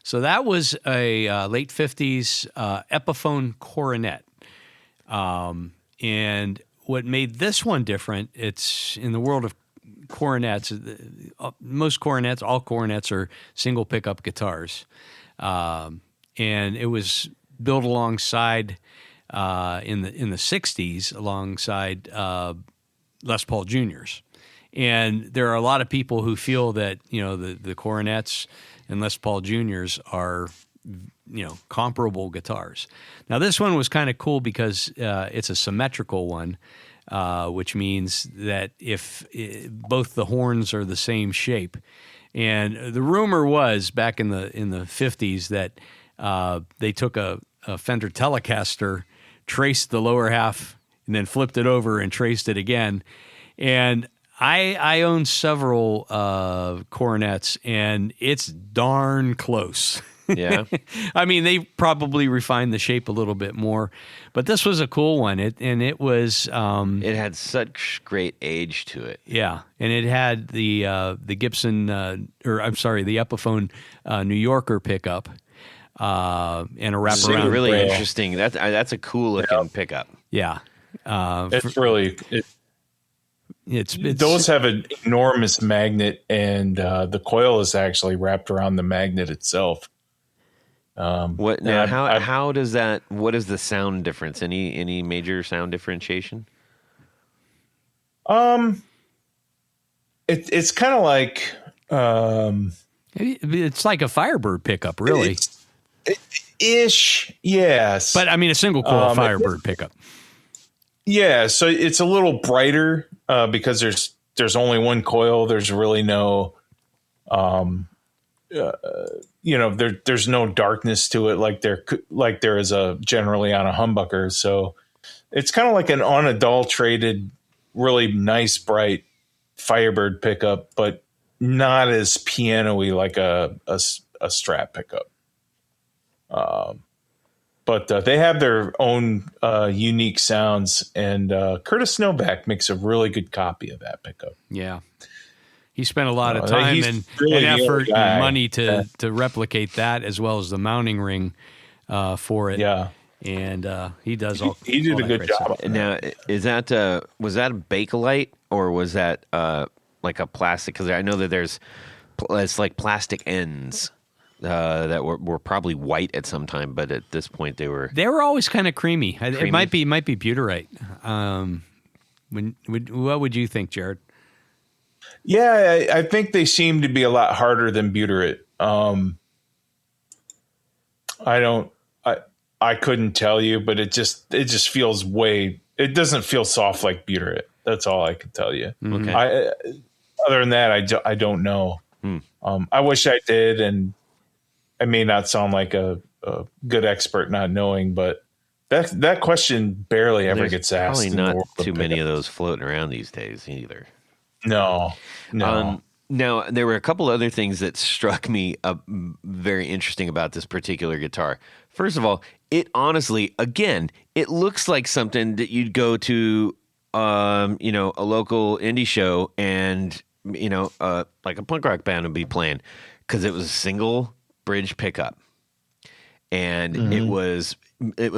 Speaker 2: So that was a late 50s Epiphone coronet. And what made this one different, it's in the world of coronets, all coronets are single pickup guitars. And it was built alongside in the 60s alongside Les Paul Juniors. And there are a lot of people who feel that, the coronets and Les Paul Juniors are, comparable guitars. Now, this one was kind of cool because it's a symmetrical one, which means that if both the horns are the same shape. And the rumor was back in the 50s that they took a Fender Telecaster, traced the lower half, and then flipped it over and traced it again. And I own several coronets, and it's darn close.
Speaker 1: Yeah.
Speaker 2: I mean, they probably refined the shape a little bit more, but this was a cool one. It was.
Speaker 1: It had such great age to it.
Speaker 2: Yeah, and it had the Gibson, the Epiphone New Yorker pickup, and a wraparound.
Speaker 1: Really interesting. That's a cool looking pickup.
Speaker 2: Yeah,
Speaker 3: it's really. It's those have an enormous magnet, and the coil is actually wrapped around the magnet itself.
Speaker 1: What now? How does that? What is the sound difference? Any major sound differentiation?
Speaker 3: It's kind of like
Speaker 2: it's like a Firebird pickup, really.
Speaker 3: Ish, yes.
Speaker 2: But I mean, a single coil Firebird pickup.
Speaker 3: Yeah, so it's a little brighter because there's only one coil. There's really no, there's no darkness to it like there is generally on a humbucker. So it's kind of like an unadulterated, really nice, bright Firebird pickup, but not as piano-y like a Strat pickup. But they have their own unique sounds, and Curtis Novak makes a really good copy of that pickup.
Speaker 2: Yeah. He spent a lot of time and effort and money to replicate that, as well as the mounting ring for it.
Speaker 3: Yeah.
Speaker 2: And he does all.
Speaker 3: He did a good job.
Speaker 1: Now, was that a Bakelite, or was that like a plastic? Because I know that it's like plastic ends that were probably white at some time, but at this point they were
Speaker 2: always kind of creamy. It might be butyrite. What would you think, Jared?
Speaker 3: Yeah, I think they seem to be a lot harder than butyrite. I couldn't tell you, but it just feels it doesn't feel soft like butyrite. That's all I can tell you.
Speaker 1: Okay.
Speaker 3: Other than that, I don't know. I wish I did, and I may not sound like a good expert not knowing, but that question barely ever
Speaker 1: There's
Speaker 3: gets asked.
Speaker 1: probably
Speaker 3: in the
Speaker 1: not
Speaker 3: world of
Speaker 1: too many of
Speaker 3: pickups.
Speaker 1: those floating around these days either.
Speaker 3: No.
Speaker 1: Now, there were a couple other things that struck me very interesting about this particular guitar. First of all, it honestly, again, it looks like something that you'd go to, a local indie show and, like a punk rock band would be playing, because it was a single bridge pickup. And it was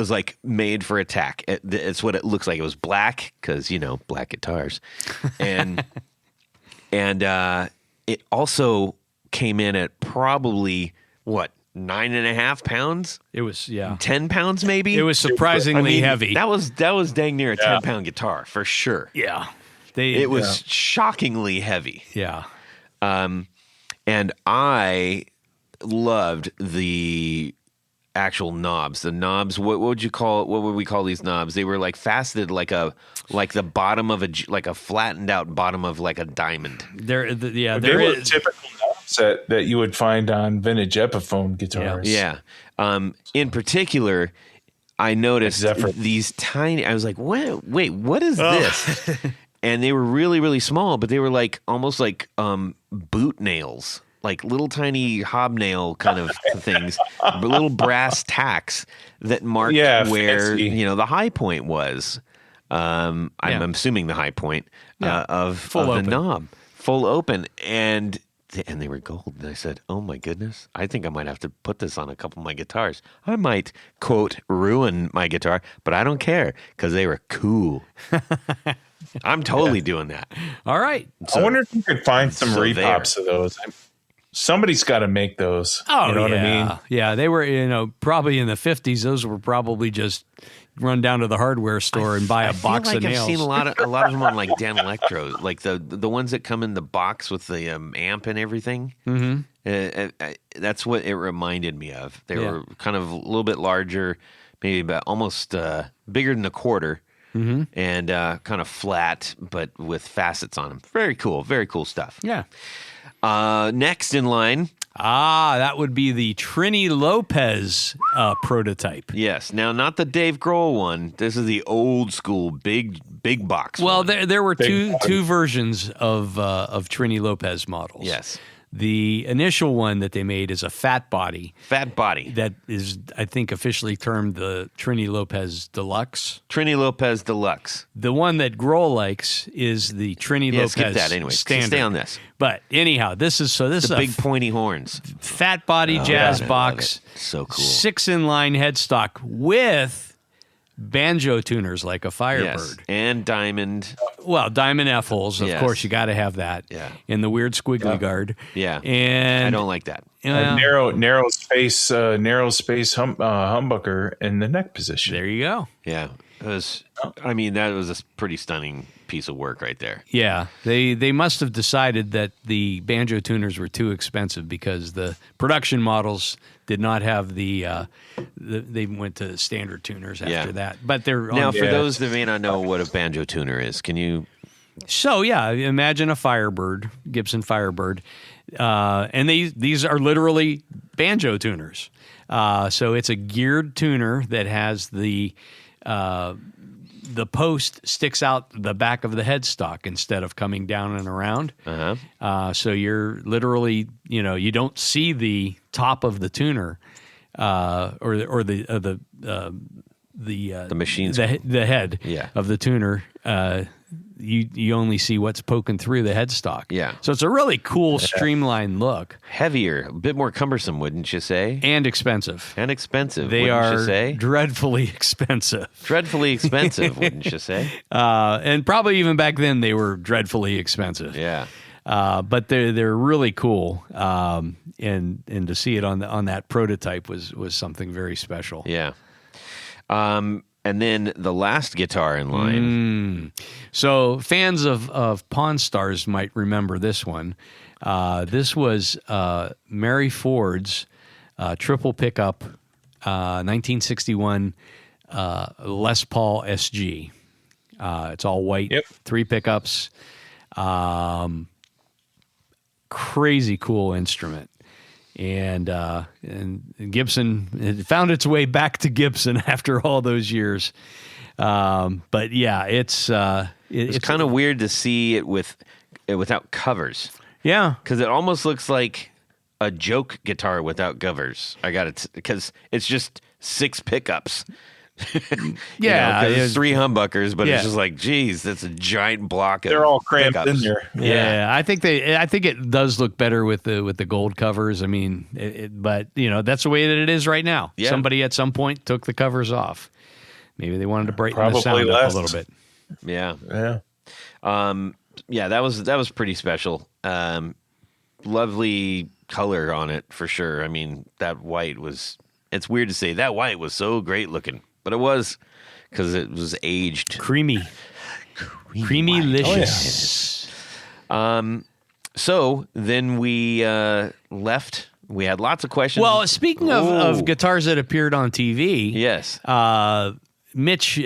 Speaker 1: like made for attack. It's what it looks like. It was black because, black guitars. And it also came in at probably, 9.5 pounds?
Speaker 2: It was
Speaker 1: 10 pounds maybe?
Speaker 2: It was surprisingly heavy.
Speaker 1: That was dang near a 10-pound guitar for sure.
Speaker 2: Yeah.
Speaker 1: It was shockingly heavy.
Speaker 2: Yeah.
Speaker 1: And I loved the actual knobs. The knobs, what would you call it? What would we call these knobs? They were like faceted like the bottom of a flattened out bottom of like a diamond.
Speaker 3: They were typical knobs that you would find on vintage Epiphone guitars.
Speaker 1: Yeah. In particular, I noticed these tiny. I was like, wait, what is this? And they were really, really small, but they were like almost like boot nails. Like little tiny hobnail kind of things, little brass tacks that marked where the high point was. I'm assuming the high point of the knob, full open, and they were gold. And I said, "Oh my goodness, I think I might have to put this on a couple of my guitars. I might quote ruin my guitar, but I don't care because they were cool." I'm totally doing that.
Speaker 2: All right.
Speaker 3: I wonder if you could find some repops of those. Somebody's got to make those.
Speaker 2: Oh,
Speaker 3: you know what I mean?
Speaker 2: Yeah, they were, probably in the 50s. Those were probably just run down to the hardware store and buy a box of nails.
Speaker 1: I've seen a lot of them on like Dan Electro, like the ones that come in the box with the amp and everything. Mm-hmm. That's what it reminded me of. They were kind of a little bit larger, maybe about almost bigger than a quarter. Mm-hmm. And kind of flat, but with facets on them. Very cool stuff.
Speaker 2: Yeah.
Speaker 1: Next in line.
Speaker 2: That would be the Trini Lopez prototype.
Speaker 1: Yes. Now, not the Dave Grohl one. This is the old school big box
Speaker 2: well,
Speaker 1: one.
Speaker 2: there were two versions of Trini Lopez models.
Speaker 1: Yes.
Speaker 2: The initial one that they made is a fat body.
Speaker 1: Fat body.
Speaker 2: That is, I think, officially termed the Trini Lopez Deluxe.
Speaker 1: Trini Lopez Deluxe.
Speaker 2: The one that Grohl likes is the Trini Lopez
Speaker 1: skip that anyway.
Speaker 2: Standard.
Speaker 1: Stay on this.
Speaker 2: But anyhow, this is
Speaker 1: the big pointy horns.
Speaker 2: Fat body jazz box.
Speaker 1: So cool.
Speaker 2: 6-in-line headstock with banjo tuners like a Firebird.
Speaker 1: Yes. And diamond.
Speaker 2: Well, diamond F-holes, of course, you got to have that.
Speaker 1: Yeah.
Speaker 2: And the weird squiggly guard.
Speaker 1: Yeah.
Speaker 2: And
Speaker 1: I don't like that.
Speaker 3: Narrow space humbucker in the neck position.
Speaker 2: There you go.
Speaker 1: Yeah. That was a pretty stunning piece of work right there.
Speaker 2: Yeah. They must have decided that the banjo tuners were too expensive because the production models did not have they went to standard tuners after that. But they're
Speaker 1: now for those that may not know what a banjo tuner is, can you?
Speaker 2: So imagine a Firebird, Gibson Firebird, and these are literally banjo tuners. So it's a geared tuner that has the post sticks out the back of the headstock instead of coming down and around. So you're literally, you don't see the top of the tuner or the
Speaker 1: machine,
Speaker 2: the head of the tuner. You only see what's poking through the headstock.
Speaker 1: Yeah.
Speaker 2: So it's a really cool, streamlined look.
Speaker 1: Heavier, a bit more cumbersome, wouldn't you say?
Speaker 2: And expensive.
Speaker 1: They
Speaker 2: wouldn't
Speaker 1: are
Speaker 2: you say? Dreadfully expensive.
Speaker 1: Dreadfully expensive, wouldn't you say?
Speaker 2: And probably even back then they were dreadfully expensive.
Speaker 1: Yeah.
Speaker 2: But they're really cool. And to see it on that prototype was something very special.
Speaker 1: Yeah. And then the last guitar in line.
Speaker 2: So fans of Pawn Stars might remember this one. This was Mary Ford's triple pickup 1961 Les Paul SG. It's all white, 3 pickups. crazy cool instrument. And Gibson, it found its way back to Gibson after all those years. But yeah, it's
Speaker 1: kind of weird to see it without covers.
Speaker 2: Yeah,
Speaker 1: because it almost looks like a joke guitar without covers. I got it because it's just 6 pickups.
Speaker 2: Yeah,
Speaker 1: it's 3 humbuckers, but
Speaker 2: yeah.
Speaker 1: it's just like, geez, that's a giant block of
Speaker 3: They're all cramped
Speaker 1: pickups.
Speaker 3: in there.
Speaker 2: Yeah, I think it does look better with the gold covers. I mean, but that's the way that it is right now.
Speaker 1: Yeah.
Speaker 2: Somebody at some point took the covers off. Maybe they wanted to brighten the
Speaker 3: Probably
Speaker 2: sound up
Speaker 3: less.
Speaker 2: a little bit.
Speaker 1: Yeah.
Speaker 3: Yeah.
Speaker 1: Yeah, that was pretty special. Lovely color on it for sure. I mean, that white was. It's weird to say that white was so great looking, but it was because it was aged,
Speaker 2: Creamy licious.
Speaker 1: So then we left. We had lots of questions.
Speaker 2: Well, speaking of guitars that appeared on TV,
Speaker 1: yes,
Speaker 2: Mitch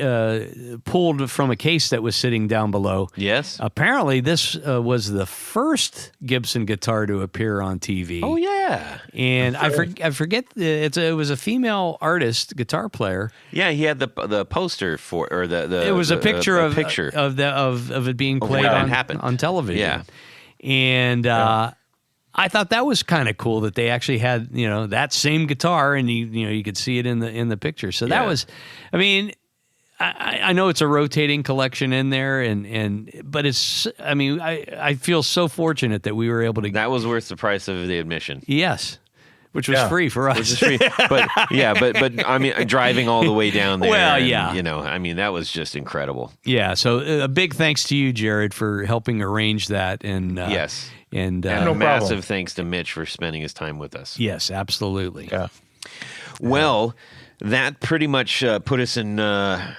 Speaker 2: pulled from a case that was sitting down below.
Speaker 1: yes.
Speaker 2: Apparently, this was the first Gibson guitar to appear on TV.
Speaker 1: Oh yeah,
Speaker 2: And I forget it was a female artist, guitar player.
Speaker 1: yeah. He had the poster for or the
Speaker 2: It was a picture of
Speaker 1: picture.
Speaker 2: of it being played
Speaker 1: when it
Speaker 2: on
Speaker 1: happened.
Speaker 2: television.
Speaker 1: Yeah.
Speaker 2: And I thought that was kind of cool that they actually had that same guitar, and you could see it in the picture. So that
Speaker 1: Yeah.
Speaker 2: was, I mean, I know it's a rotating collection in there, but it's, I mean, I feel so fortunate that we were able to.
Speaker 1: That was worth the price of the admission.
Speaker 2: Yes, which was free for us.
Speaker 1: Which is free. But yeah, but I mean, driving all the way down there.
Speaker 2: Well,
Speaker 1: and,
Speaker 2: yeah.
Speaker 1: I mean, that was just incredible.
Speaker 2: Yeah, so a big thanks to you, Jared, for helping arrange that. And
Speaker 1: Yes.
Speaker 2: and
Speaker 1: And
Speaker 3: no
Speaker 1: a massive
Speaker 3: problem.
Speaker 1: thanks to Mitch for spending his time with us.
Speaker 2: yes, absolutely.
Speaker 3: Yeah.
Speaker 1: Well, that pretty much put us in a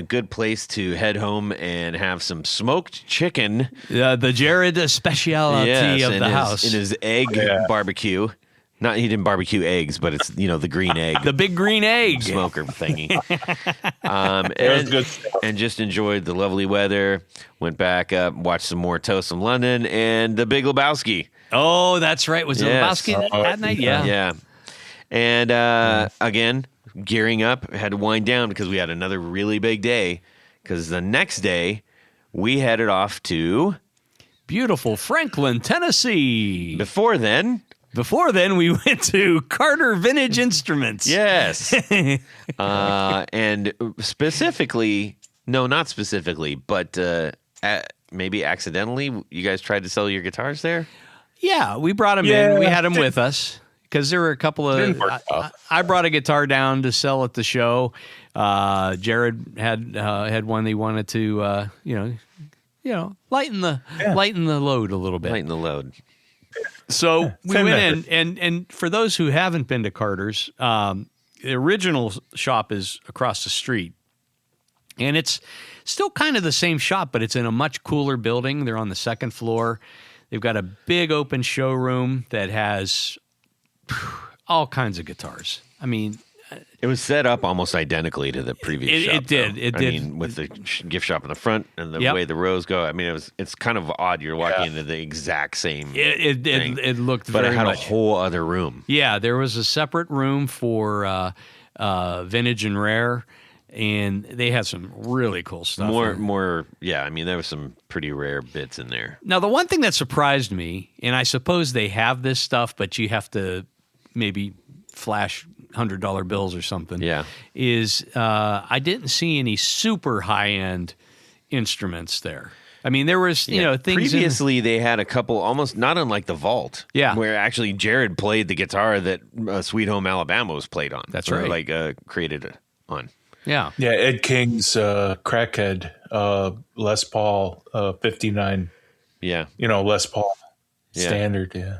Speaker 1: good place to head home and have some smoked chicken.
Speaker 2: The Jared speciality of
Speaker 1: in
Speaker 2: the
Speaker 1: his,
Speaker 2: house.
Speaker 1: in his egg barbecue. Not he didn't barbecue eggs, but it's the green egg.
Speaker 2: The big green egg.
Speaker 1: Smoker thingy.
Speaker 3: It was good stuff.
Speaker 1: And just enjoyed the lovely weather. Went back up, watched some more Toast in London and The Big Lebowski.
Speaker 2: Oh, that's right. Was it
Speaker 1: Yes.
Speaker 2: Lebowski that night? Yeah.
Speaker 1: Yeah. And again, gearing up, had to wind down because we had another really big day. Because the next day, we headed off to.
Speaker 2: Beautiful Franklin, Tennessee.
Speaker 1: Before then,
Speaker 2: We went to Carter Vintage Instruments.
Speaker 1: yes. And specifically, no, not specifically, but maybe accidentally, you guys tried to sell your guitars there?
Speaker 2: Yeah, we brought them in. We had them with us because there were a couple of.
Speaker 3: Didn't work out.
Speaker 2: I brought a guitar down to sell at the show. Jared had one they wanted to, lighten the load a little bit.
Speaker 1: Lighten the load.
Speaker 2: So we
Speaker 3: Same
Speaker 2: went in, and for those who haven't been to Carter's, the original shop is across the street. And it's still kind of the same shop, but it's in a much cooler building. They're on the second floor. They've got a big open showroom that has all kinds of guitars. I mean,
Speaker 1: It was set up almost identically to the previous shop.
Speaker 2: It did.
Speaker 1: though.
Speaker 2: It
Speaker 1: I
Speaker 2: did.
Speaker 1: mean, with the gift shop in the front and the
Speaker 2: Yep.
Speaker 1: way the rows go. I mean, it's kind of odd. You're walking into the exact same
Speaker 2: it
Speaker 1: thing.
Speaker 2: looked
Speaker 1: but
Speaker 2: very
Speaker 1: it had
Speaker 2: much.
Speaker 1: a whole other room.
Speaker 2: Yeah, there was a separate room for vintage and rare, and they had some really cool stuff.
Speaker 1: More. Yeah, I mean, there was some pretty rare bits in there.
Speaker 2: Now, the one thing that surprised me, and I suppose they have this stuff, but you have to maybe flash $100 bills or something.
Speaker 1: Yeah.
Speaker 2: Is I didn't see any super high end instruments there. I mean, there was things
Speaker 1: Previously, they had a couple, almost not unlike the Vault.
Speaker 2: Yeah.
Speaker 1: where actually Jared played the guitar that Sweet Home Alabama was played on.
Speaker 2: That's
Speaker 1: or,
Speaker 2: right.
Speaker 1: Created it on.
Speaker 2: Yeah.
Speaker 3: Yeah, Ed King's Crackhead Les Paul 59.
Speaker 1: Yeah.
Speaker 3: Les Paul
Speaker 1: Yeah.
Speaker 3: standard. Yeah.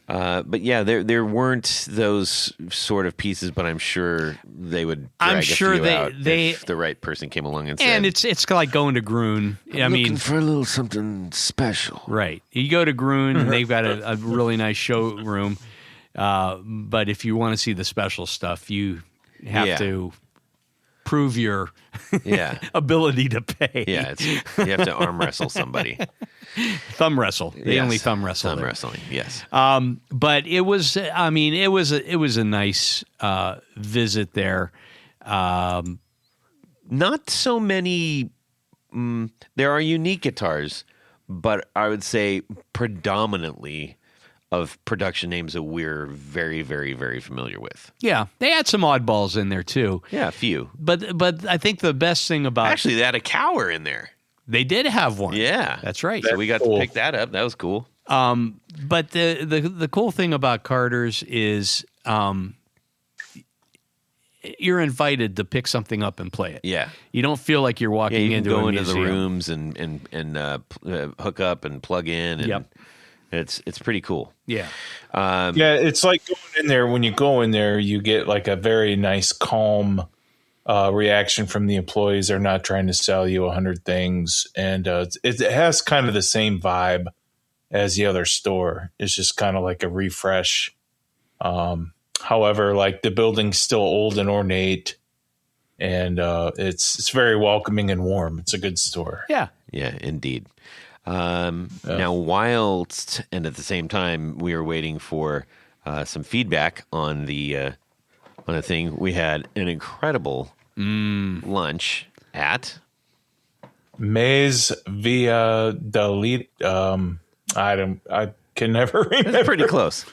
Speaker 1: But yeah, there weren't those sort of pieces, but I'm sure they would.
Speaker 2: I'm
Speaker 1: Drag
Speaker 2: sure
Speaker 1: a few
Speaker 2: they-
Speaker 1: out
Speaker 2: they-
Speaker 1: if the right person came along and said,
Speaker 2: And it's like going to Groon. I mean,
Speaker 1: looking for a little something special.
Speaker 2: right. You go to Groon, and they've got a really nice showroom. But if you want to see the special stuff, you have
Speaker 1: Yeah.
Speaker 2: to prove your
Speaker 1: Yeah.
Speaker 2: ability to pay.
Speaker 1: Yeah, you have to arm wrestle somebody.
Speaker 2: Thumb wrestle. They
Speaker 1: Yes.
Speaker 2: only thumb wrestle.
Speaker 1: Thumb
Speaker 2: there.
Speaker 1: wrestling, yes.
Speaker 2: But it was, I mean, it was a nice visit there.
Speaker 1: Not so many. There are unique guitars, but I would say predominantly of production names that we're very, very, very familiar with.
Speaker 2: Yeah, they had some oddballs in there too.
Speaker 1: Yeah, a few.
Speaker 2: But I think the best thing about
Speaker 1: Actually, they had a cower in there.
Speaker 2: they did have one.
Speaker 1: Yeah,
Speaker 2: That's right.
Speaker 1: So we got
Speaker 3: cool.
Speaker 1: to pick that up. That was cool.
Speaker 2: But the cool thing about Carter's is you're invited to pick something up and play it.
Speaker 1: Yeah.
Speaker 2: You don't feel like you're
Speaker 1: Yeah,
Speaker 2: walking
Speaker 1: you can
Speaker 2: into
Speaker 1: go
Speaker 2: a
Speaker 1: into the
Speaker 2: museum.
Speaker 1: rooms and hook up and plug in. And
Speaker 2: Yep.
Speaker 1: It's pretty cool.
Speaker 2: Yeah.
Speaker 3: Yeah, it's like going in there. When you go in there, you get like a very nice, calm reaction from the employees. They're not trying to sell you 100 things, and it has kind of the same vibe as the other store. It's just kind of like a refresh. However, like the building's still old and ornate, and it's very welcoming and warm. It's a good store.
Speaker 2: Yeah.
Speaker 1: Yeah, indeed. Now, whilst and at the same time we were waiting for some feedback on the thing, we had an incredible lunch at
Speaker 3: Maze via delete. I can never remember.
Speaker 1: That's pretty close.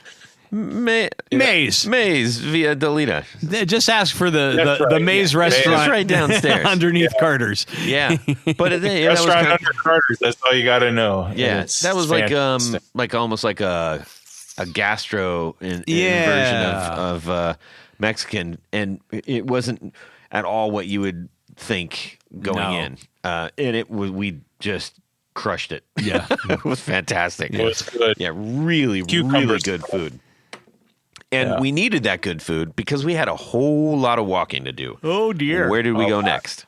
Speaker 2: Maze.
Speaker 1: Maze via Delita.
Speaker 2: Just ask for the
Speaker 3: That's right,
Speaker 2: Maze
Speaker 3: yeah.
Speaker 2: restaurant
Speaker 1: It's right downstairs.
Speaker 2: underneath Carter's.
Speaker 1: Yeah, but that was
Speaker 3: Restaurant
Speaker 1: kind
Speaker 3: under Carter's. That's all you got to know.
Speaker 1: yeah,
Speaker 3: It's
Speaker 1: that was
Speaker 3: fantastic.
Speaker 1: like almost like a gastro
Speaker 2: Yeah.
Speaker 1: version of Mexican, and it wasn't at all what you would think going
Speaker 2: No.
Speaker 1: in. And it was we just crushed it.
Speaker 2: Yeah.
Speaker 1: It was fantastic.
Speaker 3: It was good.
Speaker 1: Yeah, really, really
Speaker 3: Cucumbers.
Speaker 1: good food. And
Speaker 3: Yeah.
Speaker 1: we needed that good food because we had a whole lot of walking to do.
Speaker 2: Oh dear.
Speaker 1: Where did we go
Speaker 3: wow.
Speaker 1: next?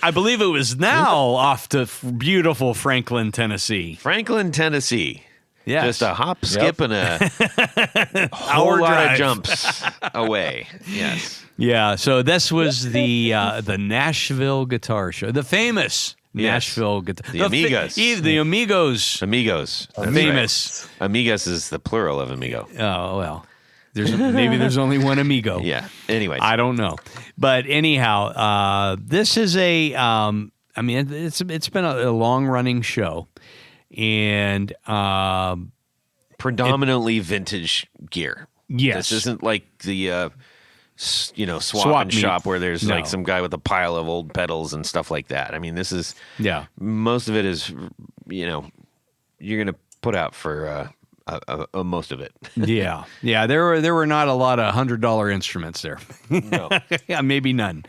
Speaker 2: I believe it was now off to beautiful Franklin, Tennessee.
Speaker 1: Franklin, Tennessee.
Speaker 2: Yes.
Speaker 1: Just a hop, skip, and a whole
Speaker 2: Hour
Speaker 1: lot
Speaker 2: drive.
Speaker 1: of jumps away. Yes.
Speaker 2: Yeah, so this was the Nashville Guitar Show, the famous Nashville Guitar.
Speaker 1: The Amigos.
Speaker 2: The Amigos.
Speaker 1: Amigos. That's
Speaker 2: Famous.
Speaker 1: right. Amigos is the plural of amigo.
Speaker 2: Oh well, maybe there's only one Amigo.
Speaker 1: Yeah. Anyways.
Speaker 2: I don't know, but anyhow, this is a. I mean, it's been a long running show, and
Speaker 1: predominantly vintage gear.
Speaker 2: yes,
Speaker 1: This isn't like the swap
Speaker 2: Swap
Speaker 1: and
Speaker 2: meet.
Speaker 1: shop where there's
Speaker 2: No.
Speaker 1: like some guy with a pile of old pedals and stuff like that. I mean, this is
Speaker 2: yeah.
Speaker 1: most of it is you're going to put out for most of it.
Speaker 2: Yeah, yeah. There were not a lot of $100 instruments there.
Speaker 1: No.
Speaker 2: Yeah, maybe none.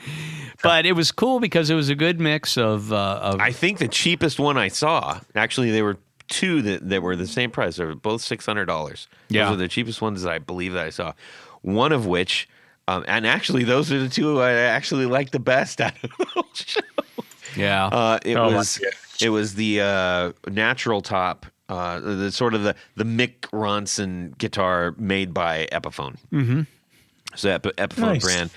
Speaker 2: But it was cool because it was a good mix of
Speaker 1: I think the cheapest one I saw, actually, there were two that were the same price. They were both $600.
Speaker 2: Yeah.
Speaker 1: Those are the cheapest ones that I believe that I saw. One of which, and actually, those are the two I actually liked the best out of the whole show.
Speaker 2: yeah.
Speaker 1: It
Speaker 3: Oh, my
Speaker 1: was
Speaker 3: gosh.
Speaker 1: it was the natural top, the sort of the Mick Ronson guitar made by Epiphone. Mm-hmm. So Epiphone
Speaker 3: Nice.
Speaker 1: brand,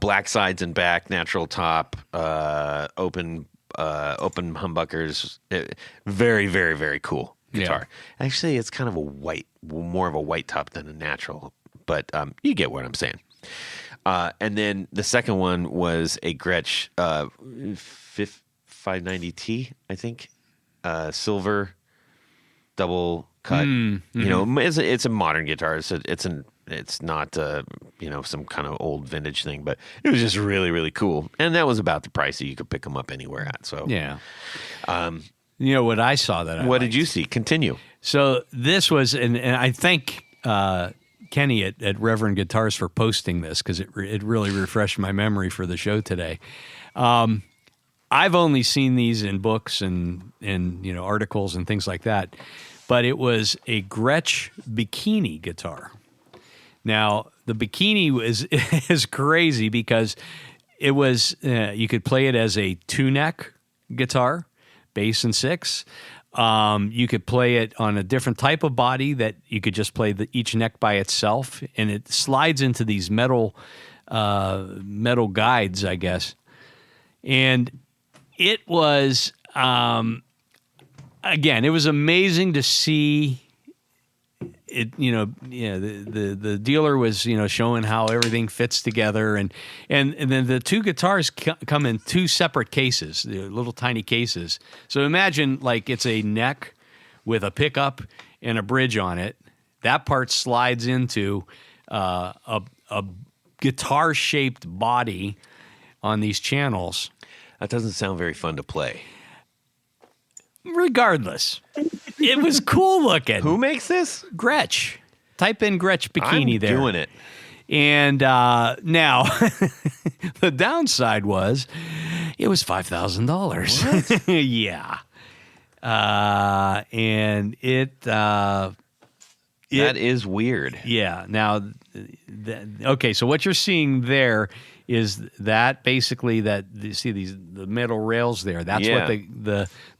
Speaker 1: black sides and back, natural top, open humbuckers. Very, very, very cool guitar. Actually, it's kind of more of a white top than a natural, but you get what I'm saying. And then the second one was a Gretsch 590T, I think, silver double cut.
Speaker 2: Mm-hmm.
Speaker 1: It's a modern guitar. It's not some kind of old vintage thing, but it was just really, really cool. And that was about the price that you could pick them up anywhere at. So
Speaker 2: Yeah. You know what I saw that I
Speaker 1: what
Speaker 2: liked?
Speaker 1: did you see? Continue.
Speaker 2: So this was, and I thank Kenny at Reverend Guitars for posting this because it really refreshed my memory for the show today. I've only seen these in books and articles and things like that, but it was a Gretsch bikini guitar. Now the bikini is crazy because it was you could play it as a 2-neck guitar, bass and 6. You could play it on a different type of body that you could just play each neck by itself, and it slides into these metal metal guides, I guess. And it was, again, it was amazing to see it. The dealer was, showing how everything fits together, and then the two guitars come in two separate cases, little tiny cases. So imagine like it's a neck with a pickup and a bridge on it. That part slides into a guitar-shaped body on these channels.
Speaker 1: That doesn't sound very fun to play.
Speaker 2: Regardless, it was cool looking.
Speaker 1: Who makes this?
Speaker 2: Gretsch. Type in Gretsch bikini
Speaker 1: I'm
Speaker 2: there.
Speaker 1: doing it.
Speaker 2: And now, the downside was it was $5,000. Yeah. And it...
Speaker 1: that is weird.
Speaker 2: Yeah. Now, okay, so what you're seeing there is that basically that you see the metal rails there. That's what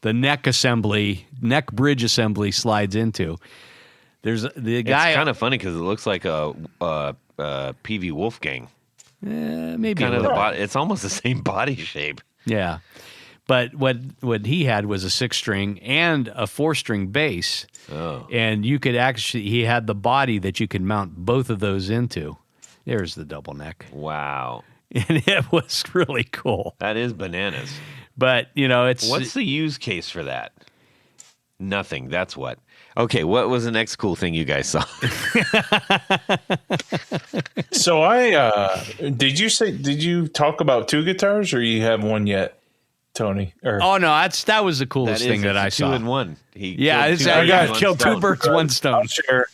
Speaker 2: the neck bridge assembly slides into. There's the guy.
Speaker 1: It's kind of funny because it looks like a PV Wolfgang.
Speaker 2: Maybe
Speaker 1: Kind of the body. It's almost the same body shape.
Speaker 2: Yeah. But what he had was a 6-string and a 4-string bass.
Speaker 1: Oh.
Speaker 2: And you could he had the body that you could mount both of those into. There's the double neck.
Speaker 1: Wow.
Speaker 2: And it was really cool.
Speaker 1: That is bananas.
Speaker 2: But, it's...
Speaker 1: What's the use case for that? Nothing. That's what. Okay, what was the next cool thing you guys saw?
Speaker 3: So did you talk about two guitars, or you have one yet, Tony?
Speaker 2: Oh no, that was the coolest thing that I saw.
Speaker 1: 2-in-1.
Speaker 2: I killed two birds, one stone.
Speaker 3: Sure.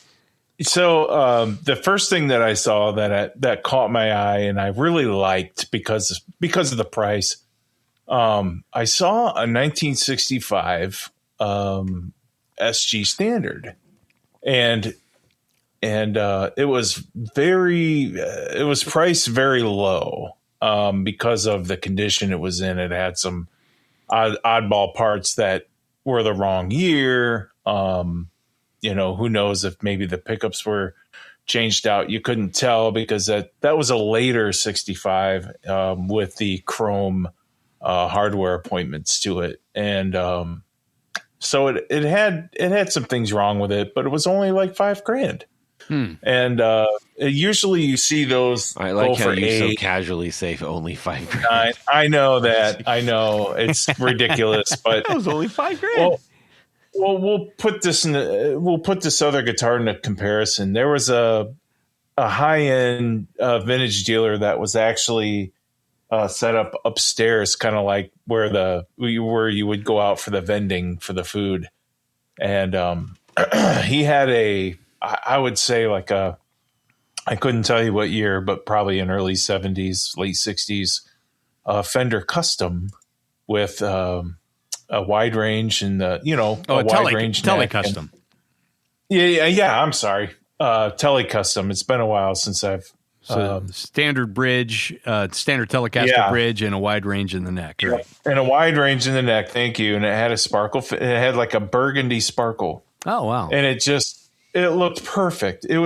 Speaker 3: So the first thing that I saw that caught my eye and I really liked because of the price, I saw a 1965 SG Standard, and it was priced very low because of the condition it was in. It had some oddball parts that were the wrong year. Who knows if maybe the pickups were changed out. You couldn't tell because that was a later 65 with the chrome hardware appointments to it. And so it had some things wrong with it, but it was only like $5,000. And usually you see those.
Speaker 1: I like how you so
Speaker 3: $8,000.
Speaker 1: casually say only $5,000.
Speaker 3: I know that. I know it's ridiculous, but
Speaker 1: That was only $5,000.
Speaker 3: Well, we'll put this other guitar into comparison. There was a high-end vintage dealer that was actually set up upstairs, kind of like where you would go out for the vending for the food. And he had I would say like I couldn't tell you what year, but probably in early 70s, late 60s, Fender Custom with a wide range and wide range
Speaker 2: Tele
Speaker 3: neck.
Speaker 2: Custom.
Speaker 3: Yeah. I'm sorry. Tele Custom. It's been a while since I've
Speaker 2: standard bridge, standard Telecaster bridge, and a wide range in the neck. Right?
Speaker 3: And a wide range in the neck. Thank you. And it had a sparkle. It had like a burgundy sparkle.
Speaker 2: Oh wow!
Speaker 3: And it looked perfect. It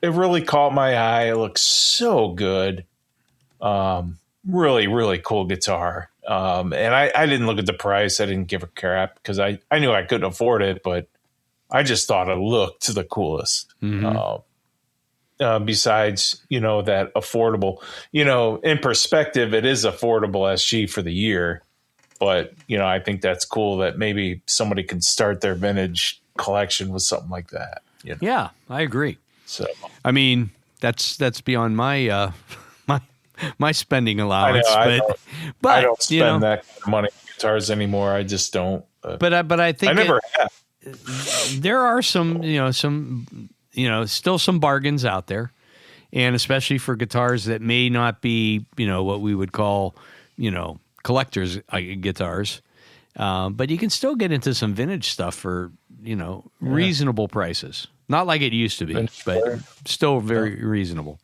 Speaker 3: really caught my eye. It looked so good. Really, really cool guitar. And I didn't look at the price. I didn't give a crap because I knew I couldn't afford it, but I just thought it looked the coolest.
Speaker 2: Mm-hmm.
Speaker 3: Besides, that affordable, in perspective, it is affordable SG for the year, but I think that's cool that maybe somebody can start their vintage collection with something like that.
Speaker 2: Yeah, I agree.
Speaker 3: So,
Speaker 2: I mean, that's beyond my my spending allowance. But
Speaker 3: I don't spend that kind of money on guitars anymore. I just don't.
Speaker 2: But I think
Speaker 3: I never have.
Speaker 2: There are some still some bargains out there, and especially for guitars that may not be what we would call collectors guitars. But you can still get into some vintage stuff for reasonable prices. Not like it used to be, but still very reasonable.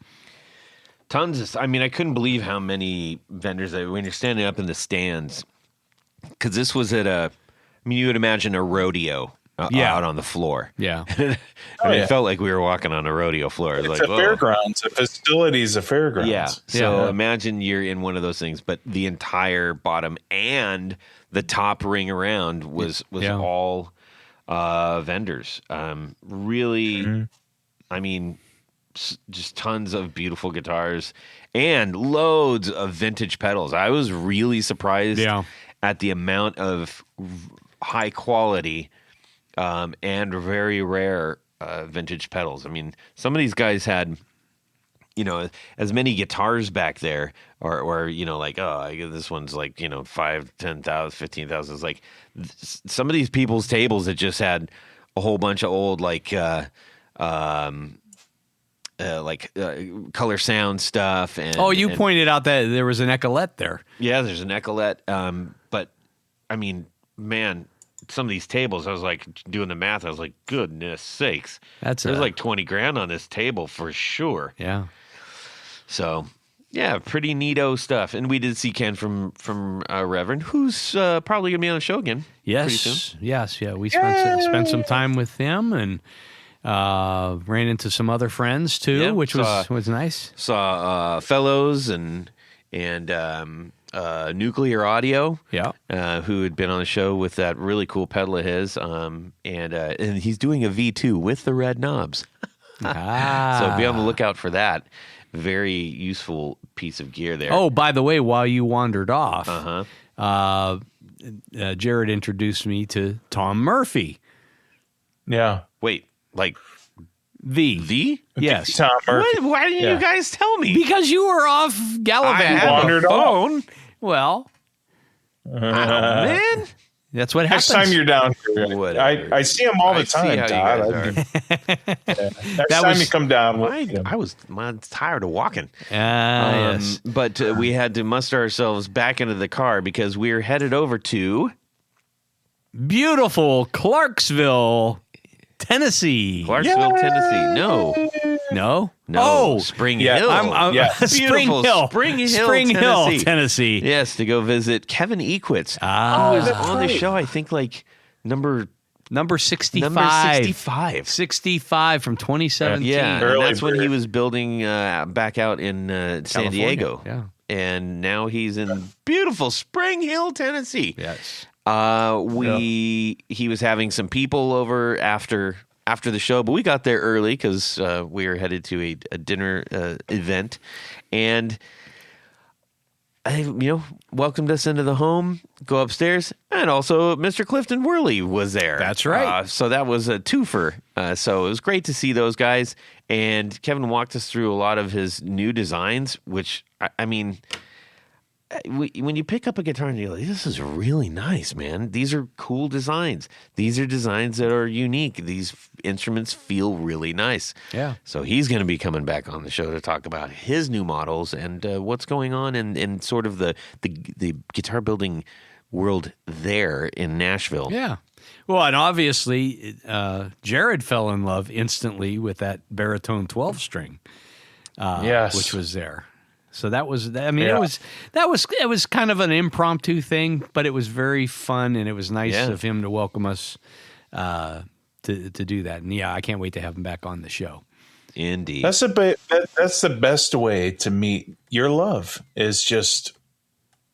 Speaker 1: Tons. I couldn't believe how many vendors when you're standing up in the stands, because this was at you would imagine a rodeo, out on the floor.
Speaker 2: Yeah.
Speaker 1: It felt like we were walking on a rodeo floor. It was
Speaker 3: It's
Speaker 1: like,
Speaker 3: a
Speaker 1: whoa.
Speaker 3: fairgrounds. A facility is a fairgrounds.
Speaker 1: Yeah. So imagine you're in one of those things, but the entire bottom and the top ring around was all vendors. Really, I mean, just tons of beautiful guitars and loads of vintage pedals. I was really surprised at the amount of high quality and very rare vintage pedals. I mean, some of these guys had, as many guitars back there, or like, I guess this one's like, 5, 10,000, 15,000. It's like some of these people's tables that just had a whole bunch of old color sound stuff. And
Speaker 2: you pointed out that there was an Ecolette there.
Speaker 1: Yeah, there's an Ecolette. But I mean, man, some of these tables, I was like doing the math. I was like, goodness sakes, there's like 20 grand on this table for sure.
Speaker 2: Yeah.
Speaker 1: So, yeah, pretty neato stuff. And we did see Ken from Reverend, who's probably gonna be on the show again.
Speaker 2: Yes.
Speaker 1: Pretty soon.
Speaker 2: Yes. Yeah. We spent some time with him and ran into some other friends too, which was nice.
Speaker 1: Saw Fellows and Nuclear Audio, who had been on the show with that really cool pedal of his, and he's doing a V2 with the red knobs. So be on the lookout for that. Very useful piece of gear there.
Speaker 2: Oh, by the way, while you wandered off, Jared introduced me to Tom Murphy.
Speaker 3: Yeah.
Speaker 1: Wait, like
Speaker 2: the? Yes.
Speaker 3: Tom Murphy.
Speaker 1: Why didn't you guys tell me?
Speaker 2: Because you were off gallivanting.
Speaker 1: I wandered
Speaker 3: on.
Speaker 2: Well,
Speaker 1: man.
Speaker 2: That's what happens.
Speaker 3: Next time you're down here, I see him all the time, Todd. Next time you come down,
Speaker 1: I was tired of walking.
Speaker 2: Yes.
Speaker 1: But we had to muster ourselves back into the car because we're headed over to
Speaker 2: beautiful Clarksville, Tennessee.
Speaker 1: Tennessee. No.
Speaker 2: Oh,
Speaker 1: Spring Hill.
Speaker 2: Spring Hill, Tennessee.
Speaker 1: Yes, to go visit Kevin Equitz, who was on the show, I think, like number
Speaker 2: 65. 65 from 2017.
Speaker 1: Yeah, and that's when he was building back out in San Diego.
Speaker 2: Yeah.
Speaker 1: And now he's in beautiful Spring Hill, Tennessee.
Speaker 2: Yes.
Speaker 1: He was having some people over after the show, but we got there early because we were headed to a dinner event, and welcomed us into the home. Go upstairs, and also Mr. Clifton Worley was there.
Speaker 2: That's right.
Speaker 1: So that was a twofer. So it was great to see those guys, and Kevin walked us through a lot of his new designs, which I mean. When you pick up a guitar and you're like, this is really nice, man. These are cool designs. These are designs that are unique. These instruments feel really nice.
Speaker 2: Yeah.
Speaker 1: So he's going to be coming back on the show to talk about his new models and what's going on in sort of the guitar building world there in Nashville.
Speaker 2: Yeah. Well, and obviously, Jared fell in love instantly with that baritone 12 string, which was there. So that was, it was kind of an impromptu thing, but it was very fun, and it was nice of him to welcome us to do that. And I can't wait to have him back on the show.
Speaker 1: Indeed.
Speaker 3: That's the best way to meet your love is just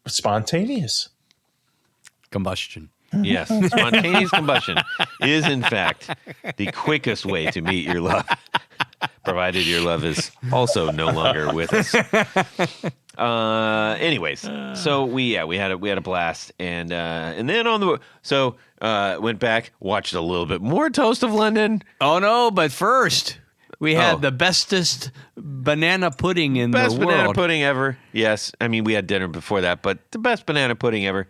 Speaker 3: spontaneous
Speaker 2: combustion.
Speaker 1: Yes, spontaneous combustion is in fact the quickest way to meet your love. Provided your love is also no longer with us. Anyways, so we had a blast, and then went back, watched a little bit more Toast of London.
Speaker 2: Oh no! But first, we had the bestest banana pudding in the world.
Speaker 1: Best banana pudding ever. Yes, I mean we had dinner before that, but the best banana pudding ever.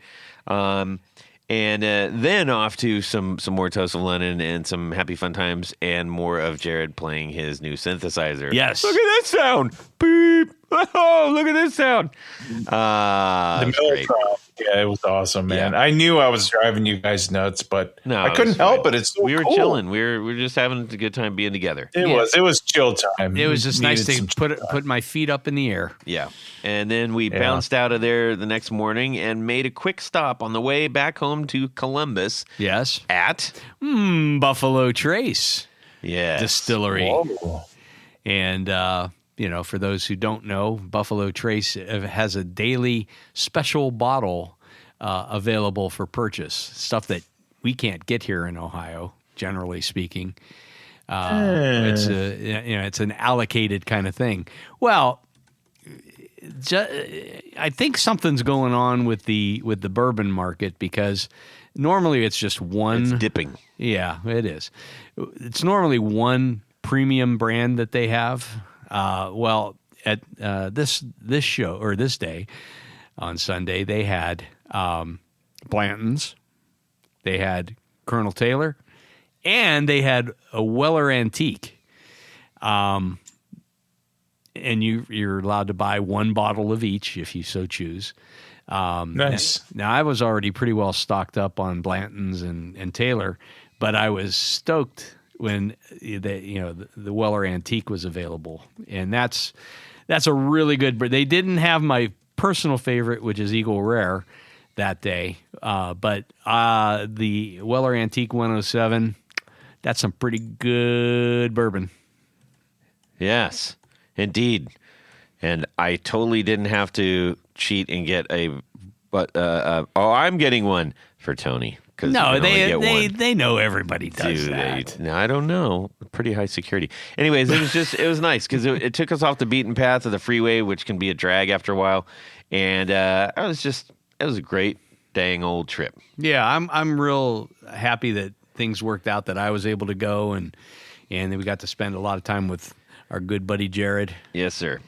Speaker 1: And then off to some more Toast of London and some happy fun times and more of Jared playing his new synthesizer.
Speaker 2: Yes.
Speaker 1: Look at that sound. Beep. Oh, look at this sound.
Speaker 3: the Mellotron. Yeah, it was awesome, man.
Speaker 1: Yeah.
Speaker 3: I knew I was driving you guys nuts, but
Speaker 1: No,
Speaker 3: I
Speaker 1: it
Speaker 3: couldn't
Speaker 1: was
Speaker 3: help
Speaker 1: fine.
Speaker 3: it. It's so
Speaker 1: We were
Speaker 3: cool.
Speaker 1: chilling. We were just having a good time being together.
Speaker 3: It was chill time.
Speaker 2: It was just nice
Speaker 3: Needed
Speaker 2: to
Speaker 3: some
Speaker 2: put my feet up in the air.
Speaker 1: Yeah. And then we bounced out of there the next morning and made a quick stop on the way back home to Columbus
Speaker 2: Yes.
Speaker 1: at
Speaker 2: Buffalo Trace
Speaker 1: Yes.
Speaker 2: Distillery.
Speaker 3: Whoa.
Speaker 2: And, for those who don't know, Buffalo Trace has a daily special bottle available for purchase, stuff that we can't get here in Ohio, generally speaking. It's an allocated kind of thing. Well, I think something's going on with the bourbon market, because normally it's just one.
Speaker 1: It's dipping.
Speaker 2: Yeah, it is. It's normally one premium brand that they have. Well, at this show, or this day on Sunday, they had Blanton's, they had Colonel Taylor, and they had a Weller Antique. And you're allowed to buy one bottle of each if you so choose.
Speaker 3: Nice.
Speaker 2: Now, I was already pretty well stocked up on Blanton's and Taylor, but I was stoked when the Weller Antique was available, and that's a really good. But they didn't have my personal favorite, which is Eagle Rare, that day. But the Weller Antique 107, that's some pretty good bourbon.
Speaker 1: Yes, indeed. And I totally didn't have to cheat and get I'm getting one for Tony.
Speaker 2: No, they know everybody does that.
Speaker 1: No, I don't know. Pretty high security. Anyways, it was nice because it took us off the beaten path of the freeway, which can be a drag after a while. And it was a great dang old trip.
Speaker 2: Yeah, I'm real happy that things worked out, that I was able to go, and then we got to spend a lot of time with our good buddy Jared.
Speaker 1: Yes, sir.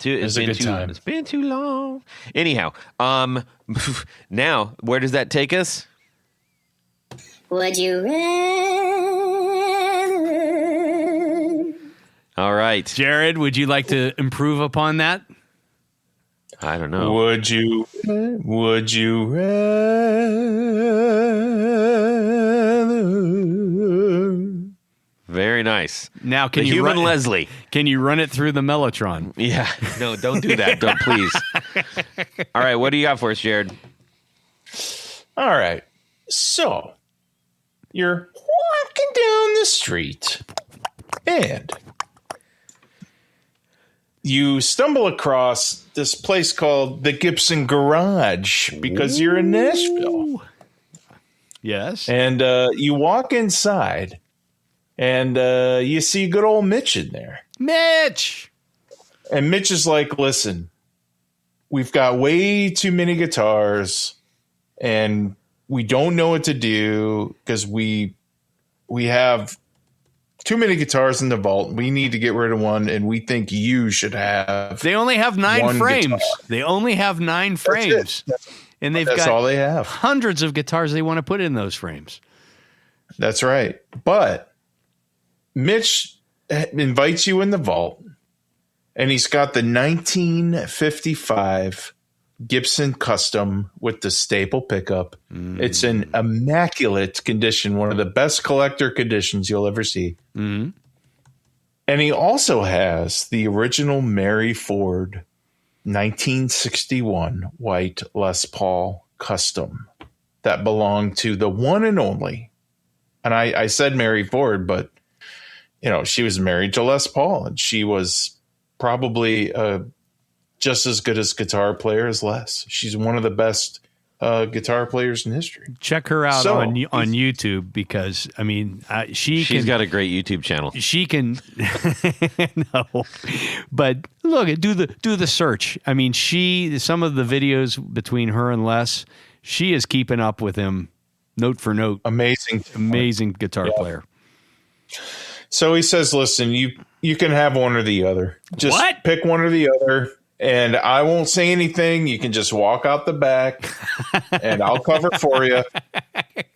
Speaker 3: It's a good time.
Speaker 1: It's been too long. Anyhow, now where does that take us?
Speaker 4: Would you rather?
Speaker 1: All right.
Speaker 2: Jared, would you like to improve upon that?
Speaker 1: I don't know.
Speaker 3: Would you rather?
Speaker 1: Very nice.
Speaker 2: Now, can
Speaker 1: The
Speaker 2: you
Speaker 1: human
Speaker 2: run,
Speaker 1: Leslie.
Speaker 2: Can you run it through the Mellotron?
Speaker 1: Yeah. No, don't do that. Don't, please. All right. What do you got for us, Jared?
Speaker 3: All right. So you're walking down the street and you stumble across this place called the Gibson Garage because you're in Nashville.
Speaker 2: Yes.
Speaker 3: And you walk inside and you see good old Mitch in there.
Speaker 2: Mitch!
Speaker 3: And Mitch is like, listen, we've got way too many guitars and we don't know what to do because we have too many guitars in the vault. We need to get rid of one, and we think you should have.
Speaker 2: They only have 9 frames.
Speaker 3: Guitar.
Speaker 2: They only have 9 frames. And they've
Speaker 3: That's
Speaker 2: got
Speaker 3: all they have.
Speaker 2: hundreds of guitars they want to put in those frames.
Speaker 3: That's right. But Mitch invites you in the vault, and he's got the 1955 Gibson Custom with the staple pickup. It's in immaculate condition, one of the best collector conditions you'll ever see.
Speaker 2: Mm-hmm.
Speaker 3: And he also has the original Mary Ford 1961 white Les Paul Custom that belonged to the one and only. And I said Mary Ford, but she was married to Les Paul, and she was probably just as good as guitar player as Les. She's one of the best guitar players in history.
Speaker 2: Check her out on YouTube, because she's
Speaker 1: got a great YouTube channel.
Speaker 2: She can no, but look, do the search. I mean, some of the videos between her and Les, she is keeping up with him note for note. Amazing guitar player.
Speaker 3: So he says, listen, you can have one or the other. Just pick one or the other. And I won't say anything. You can just walk out the back and I'll cover for you.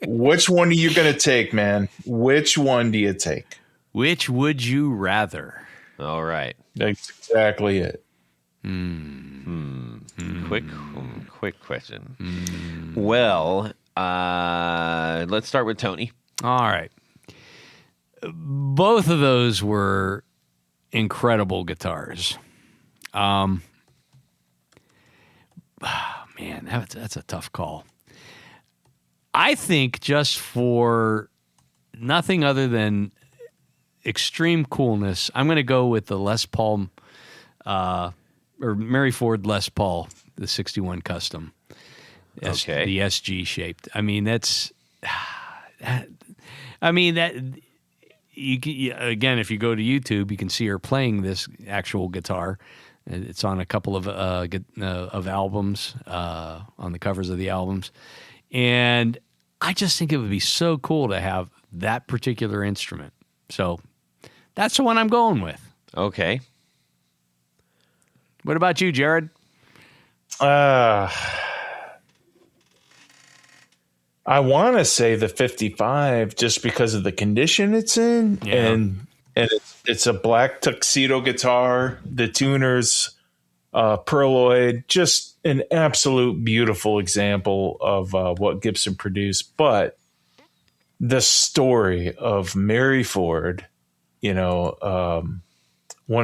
Speaker 3: Which one are you going to take, man? Which one do you take?
Speaker 2: Which would you rather?
Speaker 1: All right.
Speaker 3: That's exactly it.
Speaker 1: Quick question. Well, let's start with Tony.
Speaker 2: All right. Both of those were incredible guitars. Man, that's a tough call. I think just for nothing other than extreme coolness, I'm going to go with the Les Paul, or Mary Ford Les Paul, the 61 Custom.
Speaker 1: Okay.
Speaker 2: The SG shaped. I mean, that again, if you go to YouTube, you can see her playing this actual guitar. It's on a couple of albums, on the covers of the albums. And I just think it would be so cool to have that particular instrument. So that's the one I'm going with.
Speaker 1: Okay.
Speaker 2: What about you, Jared?
Speaker 3: I want to say the 55 just because of the condition it's in.
Speaker 2: Yeah.
Speaker 3: And it's a black tuxedo guitar. The tuner's pearloid, just an absolute beautiful example of what Gibson produced. But the story of Mary Ford, one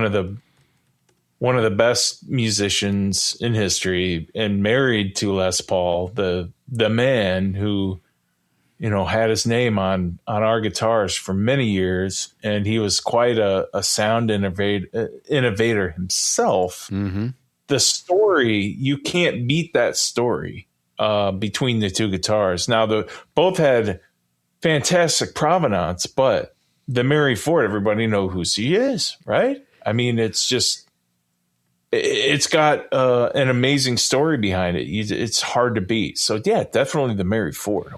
Speaker 3: of the best musicians in history, and married to Les Paul, the man who had his name on our guitars for many years, and he was quite a sound innovator himself.
Speaker 2: Mm-hmm.
Speaker 3: The story, you can't beat that story between the two guitars. Now, both had fantastic provenance, but the Mary Ford, everybody know who she is, right? I mean, it's got an amazing story behind it. It's hard to beat. So, yeah, definitely the Mary Ford.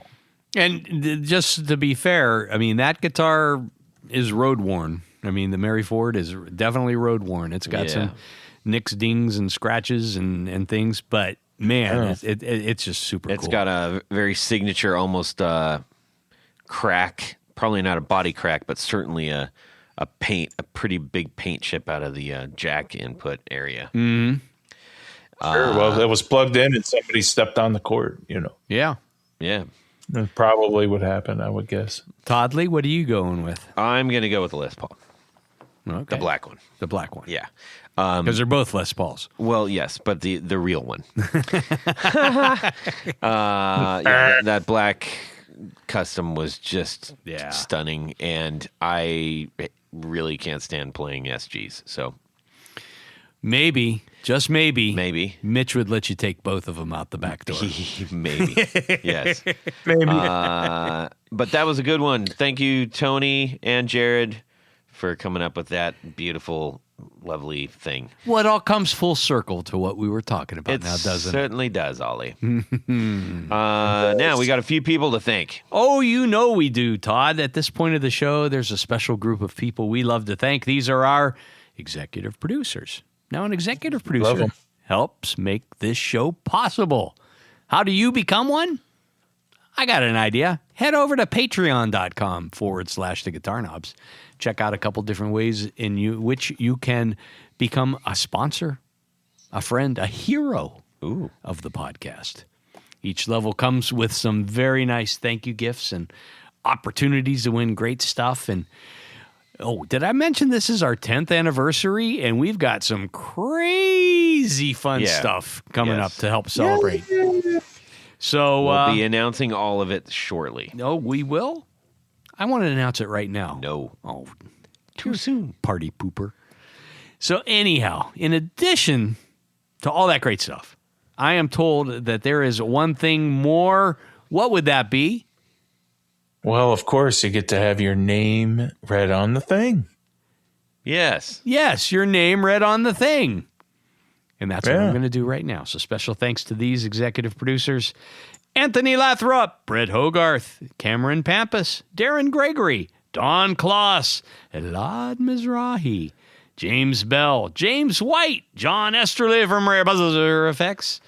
Speaker 2: And just to be fair, I mean, that guitar is road worn. I mean, the Mary Ford is definitely road worn. It's got some nicks, dings, and scratches and things, but man, it's just super cool.
Speaker 1: It's got a very signature, almost crack. Probably not a body crack, but certainly a pretty big paint chip out of the jack input area.
Speaker 2: Mm-hmm.
Speaker 3: Sure. Well, it was plugged in and somebody stepped on the cord,
Speaker 2: Yeah.
Speaker 1: Yeah.
Speaker 3: That's probably what happened, I would guess.
Speaker 2: Toddley, what are you going with?
Speaker 1: I'm going to go with the Les Paul.
Speaker 2: Okay.
Speaker 1: The black one.
Speaker 2: The black one.
Speaker 1: Yeah.
Speaker 2: Because they're both Les Pauls.
Speaker 1: Well, yes, but the real one. That black custom was just stunning, and I really can't stand playing SGs. So
Speaker 2: maybe, just
Speaker 1: maybe,
Speaker 2: Mitch would let you take both of them out the back door.
Speaker 1: Maybe, yes,
Speaker 3: maybe.
Speaker 1: But that was a good one. Thank you, Tony and Jared, for coming up with that beautiful, lovely thing.
Speaker 2: Well, it all comes full circle to what we were talking about now, doesn't it?
Speaker 1: Certainly does, Ollie. Now we got a few people to thank.
Speaker 2: Oh, we do, Todd. At this point of the show, there's a special group of people we love to thank. These are our executive producers. Now, an executive producer helps make this show possible. How do you become one? I got an idea. Head over to patreon.com/the Guitar Knobs. Check out a couple different ways in which you can become a sponsor, a friend, a hero of the podcast. Each level comes with some very nice thank you gifts and opportunities to win great stuff. And did I mention this is our 10th anniversary? And we've got some crazy fun stuff coming up to help celebrate. So
Speaker 1: we'll be announcing all of it shortly.
Speaker 2: Oh, we will? I want to announce it right now.
Speaker 1: No.
Speaker 2: Oh,
Speaker 1: too soon.
Speaker 2: Party pooper. So anyhow, in addition to all that great stuff, I am told that there is one thing more. What would that be?
Speaker 3: Well, of course, you get to have your name read on the thing.
Speaker 1: Yes.
Speaker 2: Yes, your name read on the thing. And that's what I'm going to do right now. So special thanks to these executive producers: Anthony Lathrop, Brett Hogarth, Cameron Pampas, Darren Gregory, Don Kloss, Elad Mizrahi, James Bell, James White, John Esterly from Rare Buzzer Effects,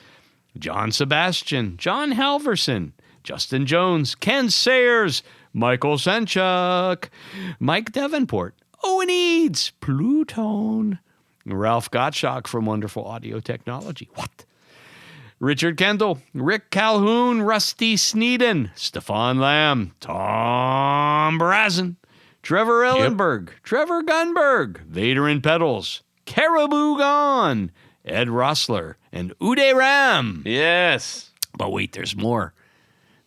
Speaker 2: John Sebastian, John Halverson, Justin Jones, Ken Sayers, Michael Senchuk, Mike Davenport, Owen Eads, Plutone, Ralph Gottschalk from Wonderful Audio Technology. What? Richard Kendall, Rick Calhoun, Rusty Sneeden, Stefan Lamb, Tom Brazen, Trevor Ellenberg, Trevor Gunberg, Vader and Pedals, Caribou Gone, Ed Rossler, and Uday Ram.
Speaker 1: Yes.
Speaker 2: But wait, there's more.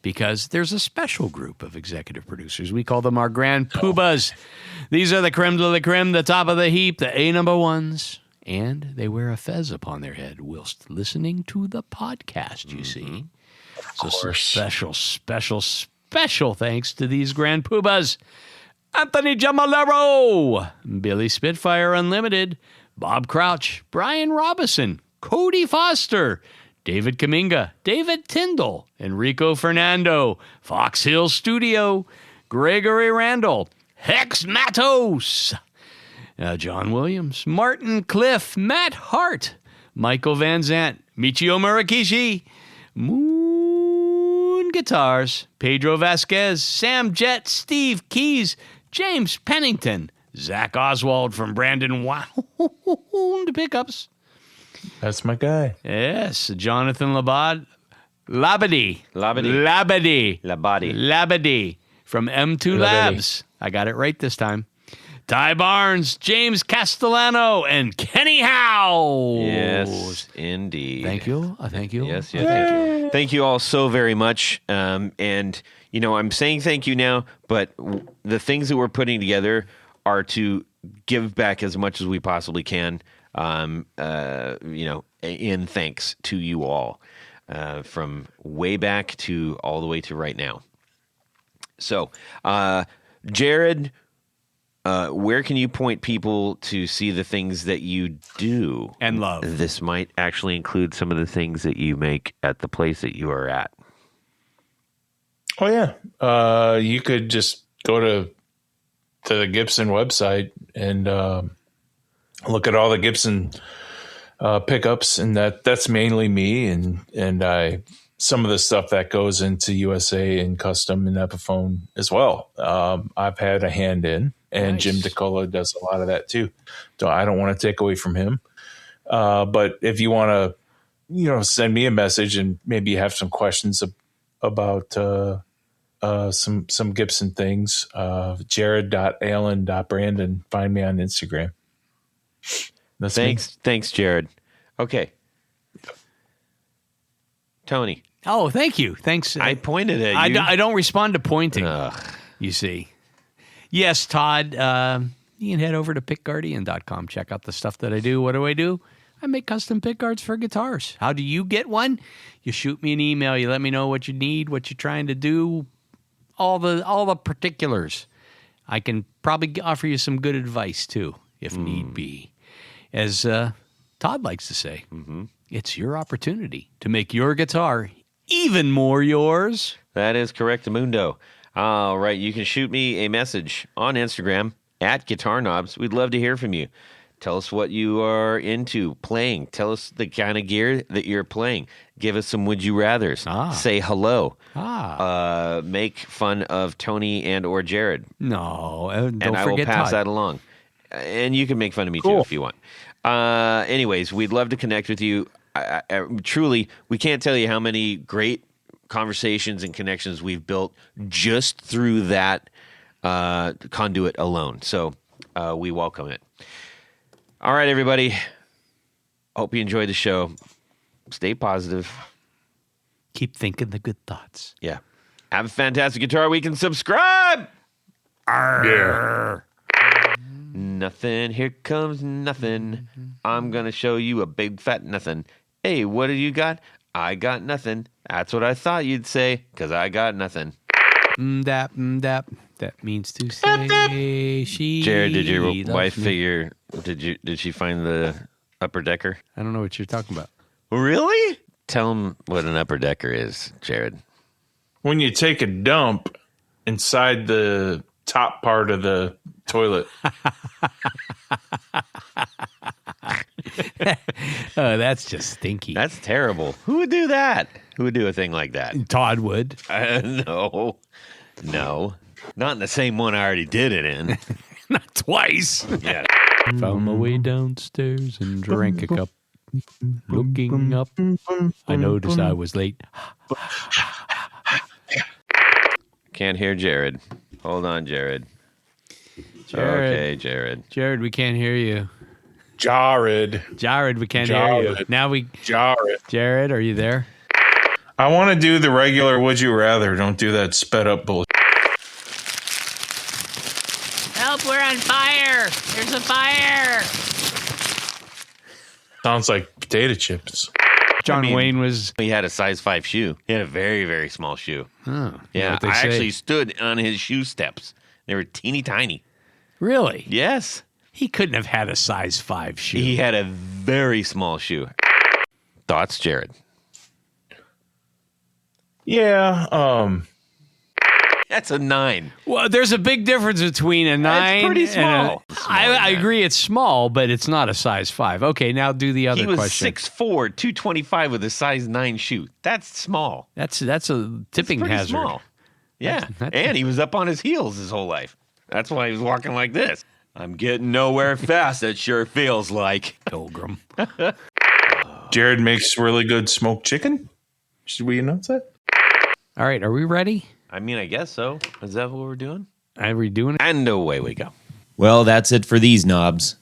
Speaker 2: Because there's a special group of executive producers. We call them our Grand Poobahs. These are the creme de la creme, the top of the heap, the A number ones. And they wear a fez upon their head whilst listening to the podcast, you see. So some special thanks to these Grand Poobahs. Anthony Jamalero, Billy Spitfire Unlimited, Bob Crouch, Brian Robison, Cody Foster, David Kaminga, David Tyndall, Enrico Fernando, Fox Hill Studio, Gregory Randall, Hex Matos, John Williams, Martin Cliff, Matt Hart, Michael Van Zant, Michio Murakishi, Moon Guitars, Pedro Vasquez, Sam Jett, Steve Keys, James Pennington, Zach Oswald from Brandon Wound Pickups.
Speaker 3: That's my guy.
Speaker 2: Yes, Jonathan Labadie from M2 Labs. I got it right this time. Ty Barnes, James Castellano, and Kenny Howe.
Speaker 1: Yes, indeed.
Speaker 2: Thank you. Thank you.
Speaker 1: Yes, thank you. Thank you all so very much. And, you know, I'm saying thank you now, but the things that we're putting together are to give back as much as we possibly can, you know, in thanks to you all, from way back to all the way to right now. So, Jared, where can you point people to see the things that you do
Speaker 2: and love?
Speaker 1: This might actually include some of the things that you make at the place that you are at.
Speaker 3: Oh yeah, you could just go to the Gibson website and look at all the Gibson pickups, and that's mainly me, and I some of the stuff that goes into USA and custom and Epiphone as well. I've had a hand in, and
Speaker 2: Nice.
Speaker 3: Jim DeCola does a lot of that too. So I don't want to take away from him. But if you want to, you know, send me a message and maybe you have some questions about some Gibson things, jared.allen.brandon. Find me on Instagram. That's me.
Speaker 1: Thanks, Jared. Okay. Tony,
Speaker 2: Oh, thank you. Thanks.
Speaker 1: I pointed at you.
Speaker 2: I don't respond to pointing,
Speaker 1: Ugh.
Speaker 2: you see. Yes, Todd, you can head over to pickguardian.com. Check out the stuff that I do. What do I do? I make custom pick guards for guitars. How do you get one? You shoot me an email. You let me know what you need, what you're trying to do, all the particulars. I can probably offer you some good advice, too, if need be. As Todd likes to say, it's your opportunity to make your guitar even more yours.
Speaker 1: That is correct, Mundo. All right, you can shoot me a message on Instagram at Guitar Knobs. We'd love to hear from you. Tell us what you are into playing. Tell us the kind of gear that you're playing. Give us some would you rathers. Say hello. Make fun of Tony and or Jared.
Speaker 2: No, don't
Speaker 1: And I will
Speaker 2: forget
Speaker 1: pass
Speaker 2: Todd.
Speaker 1: that along. And you can make fun of me too if you want. Anyways, we'd love to connect with you. Truly, we can't tell you how many great conversations and connections we've built just through that conduit alone. So we welcome it. All right, everybody. Hope you enjoyed the show. Stay positive.
Speaker 2: Keep thinking the good thoughts.
Speaker 1: Yeah. Have a fantastic Guitar Week and subscribe.
Speaker 3: Yeah.
Speaker 1: Nothing. Here comes nothing. I'm going to show you a big fat nothing. Hey, what do you got? I got nothing. That's what I thought you'd say, because I got nothing.
Speaker 2: That means to say she.
Speaker 1: Jared, did your
Speaker 2: loves
Speaker 1: wife
Speaker 2: me.
Speaker 1: figure? Did she find the upper decker?
Speaker 2: I don't know what you're talking about.
Speaker 1: Really? Tell him what an upper decker is, Jared.
Speaker 3: When you take a dump inside the top part of the toilet.
Speaker 2: Oh, that's just stinky.
Speaker 1: That's terrible. Who would do that? Who would do a thing like that?
Speaker 2: Todd would.
Speaker 1: No. Not in the same one I already did it in.
Speaker 2: Not twice.
Speaker 1: Yeah.
Speaker 2: Found my way downstairs and drank a cup. Looking up, I noticed I was late.
Speaker 1: Can't hear Jared. Hold on, Jared.
Speaker 2: Jared.
Speaker 1: Okay, Jared.
Speaker 2: Jared, we can't hear you.
Speaker 3: Jared.
Speaker 2: Jared, we can't hear you. Now Jared, are you there?
Speaker 3: I want to do the regular would you rather. Don't do that sped up bullshit.
Speaker 2: Help, we're on fire. There's a fire.
Speaker 3: Sounds like potato chips.
Speaker 2: John Wayne was...
Speaker 1: He had a size 5 shoe. He had a very, very small shoe.
Speaker 2: Oh,
Speaker 1: Yeah,
Speaker 2: what they
Speaker 1: I
Speaker 2: say.
Speaker 1: actually stood on his shoe steps. They were teeny tiny.
Speaker 2: Really?
Speaker 1: Yes.
Speaker 2: He couldn't have had a size 5 shoe.
Speaker 1: He had a very small shoe. Thoughts, Jared?
Speaker 3: Yeah,
Speaker 1: That's a 9.
Speaker 2: Well, there's a big difference between a 9
Speaker 1: pretty
Speaker 2: and
Speaker 1: small.
Speaker 2: I agree it's small, but it's not a size 5. Okay, now do the other
Speaker 1: He was
Speaker 2: question.
Speaker 1: 6'4", 225 with a size 9 shoe. That's small.
Speaker 2: That's a tipping
Speaker 1: Pretty
Speaker 2: hazard.
Speaker 1: small. Yeah,
Speaker 2: That's-
Speaker 1: and he was up on his heels his whole life. That's why he was walking like this. I'm getting nowhere fast, it sure feels like.
Speaker 2: Pilgrim.
Speaker 3: Jared makes really good smoked chicken. Should we announce that?
Speaker 2: All right, are we ready?
Speaker 1: I mean, I guess so. Is that what we're doing?
Speaker 2: Are we doing it?
Speaker 1: And away we go.
Speaker 5: Well, that's it for these knobs.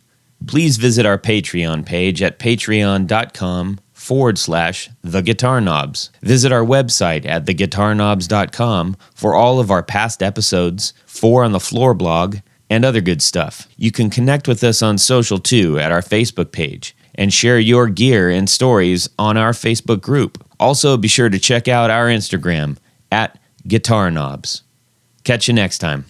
Speaker 5: Please visit our Patreon page at patreon.com/The Guitar Knobs. Visit our website at theguitarknobs.com for all of our past episodes, 4 on the Floor blog, and other good stuff. You can connect with us on social too at our Facebook page and share your gear and stories on our Facebook group. Also, be sure to check out our Instagram at Guitar Knobs. Catch you next time.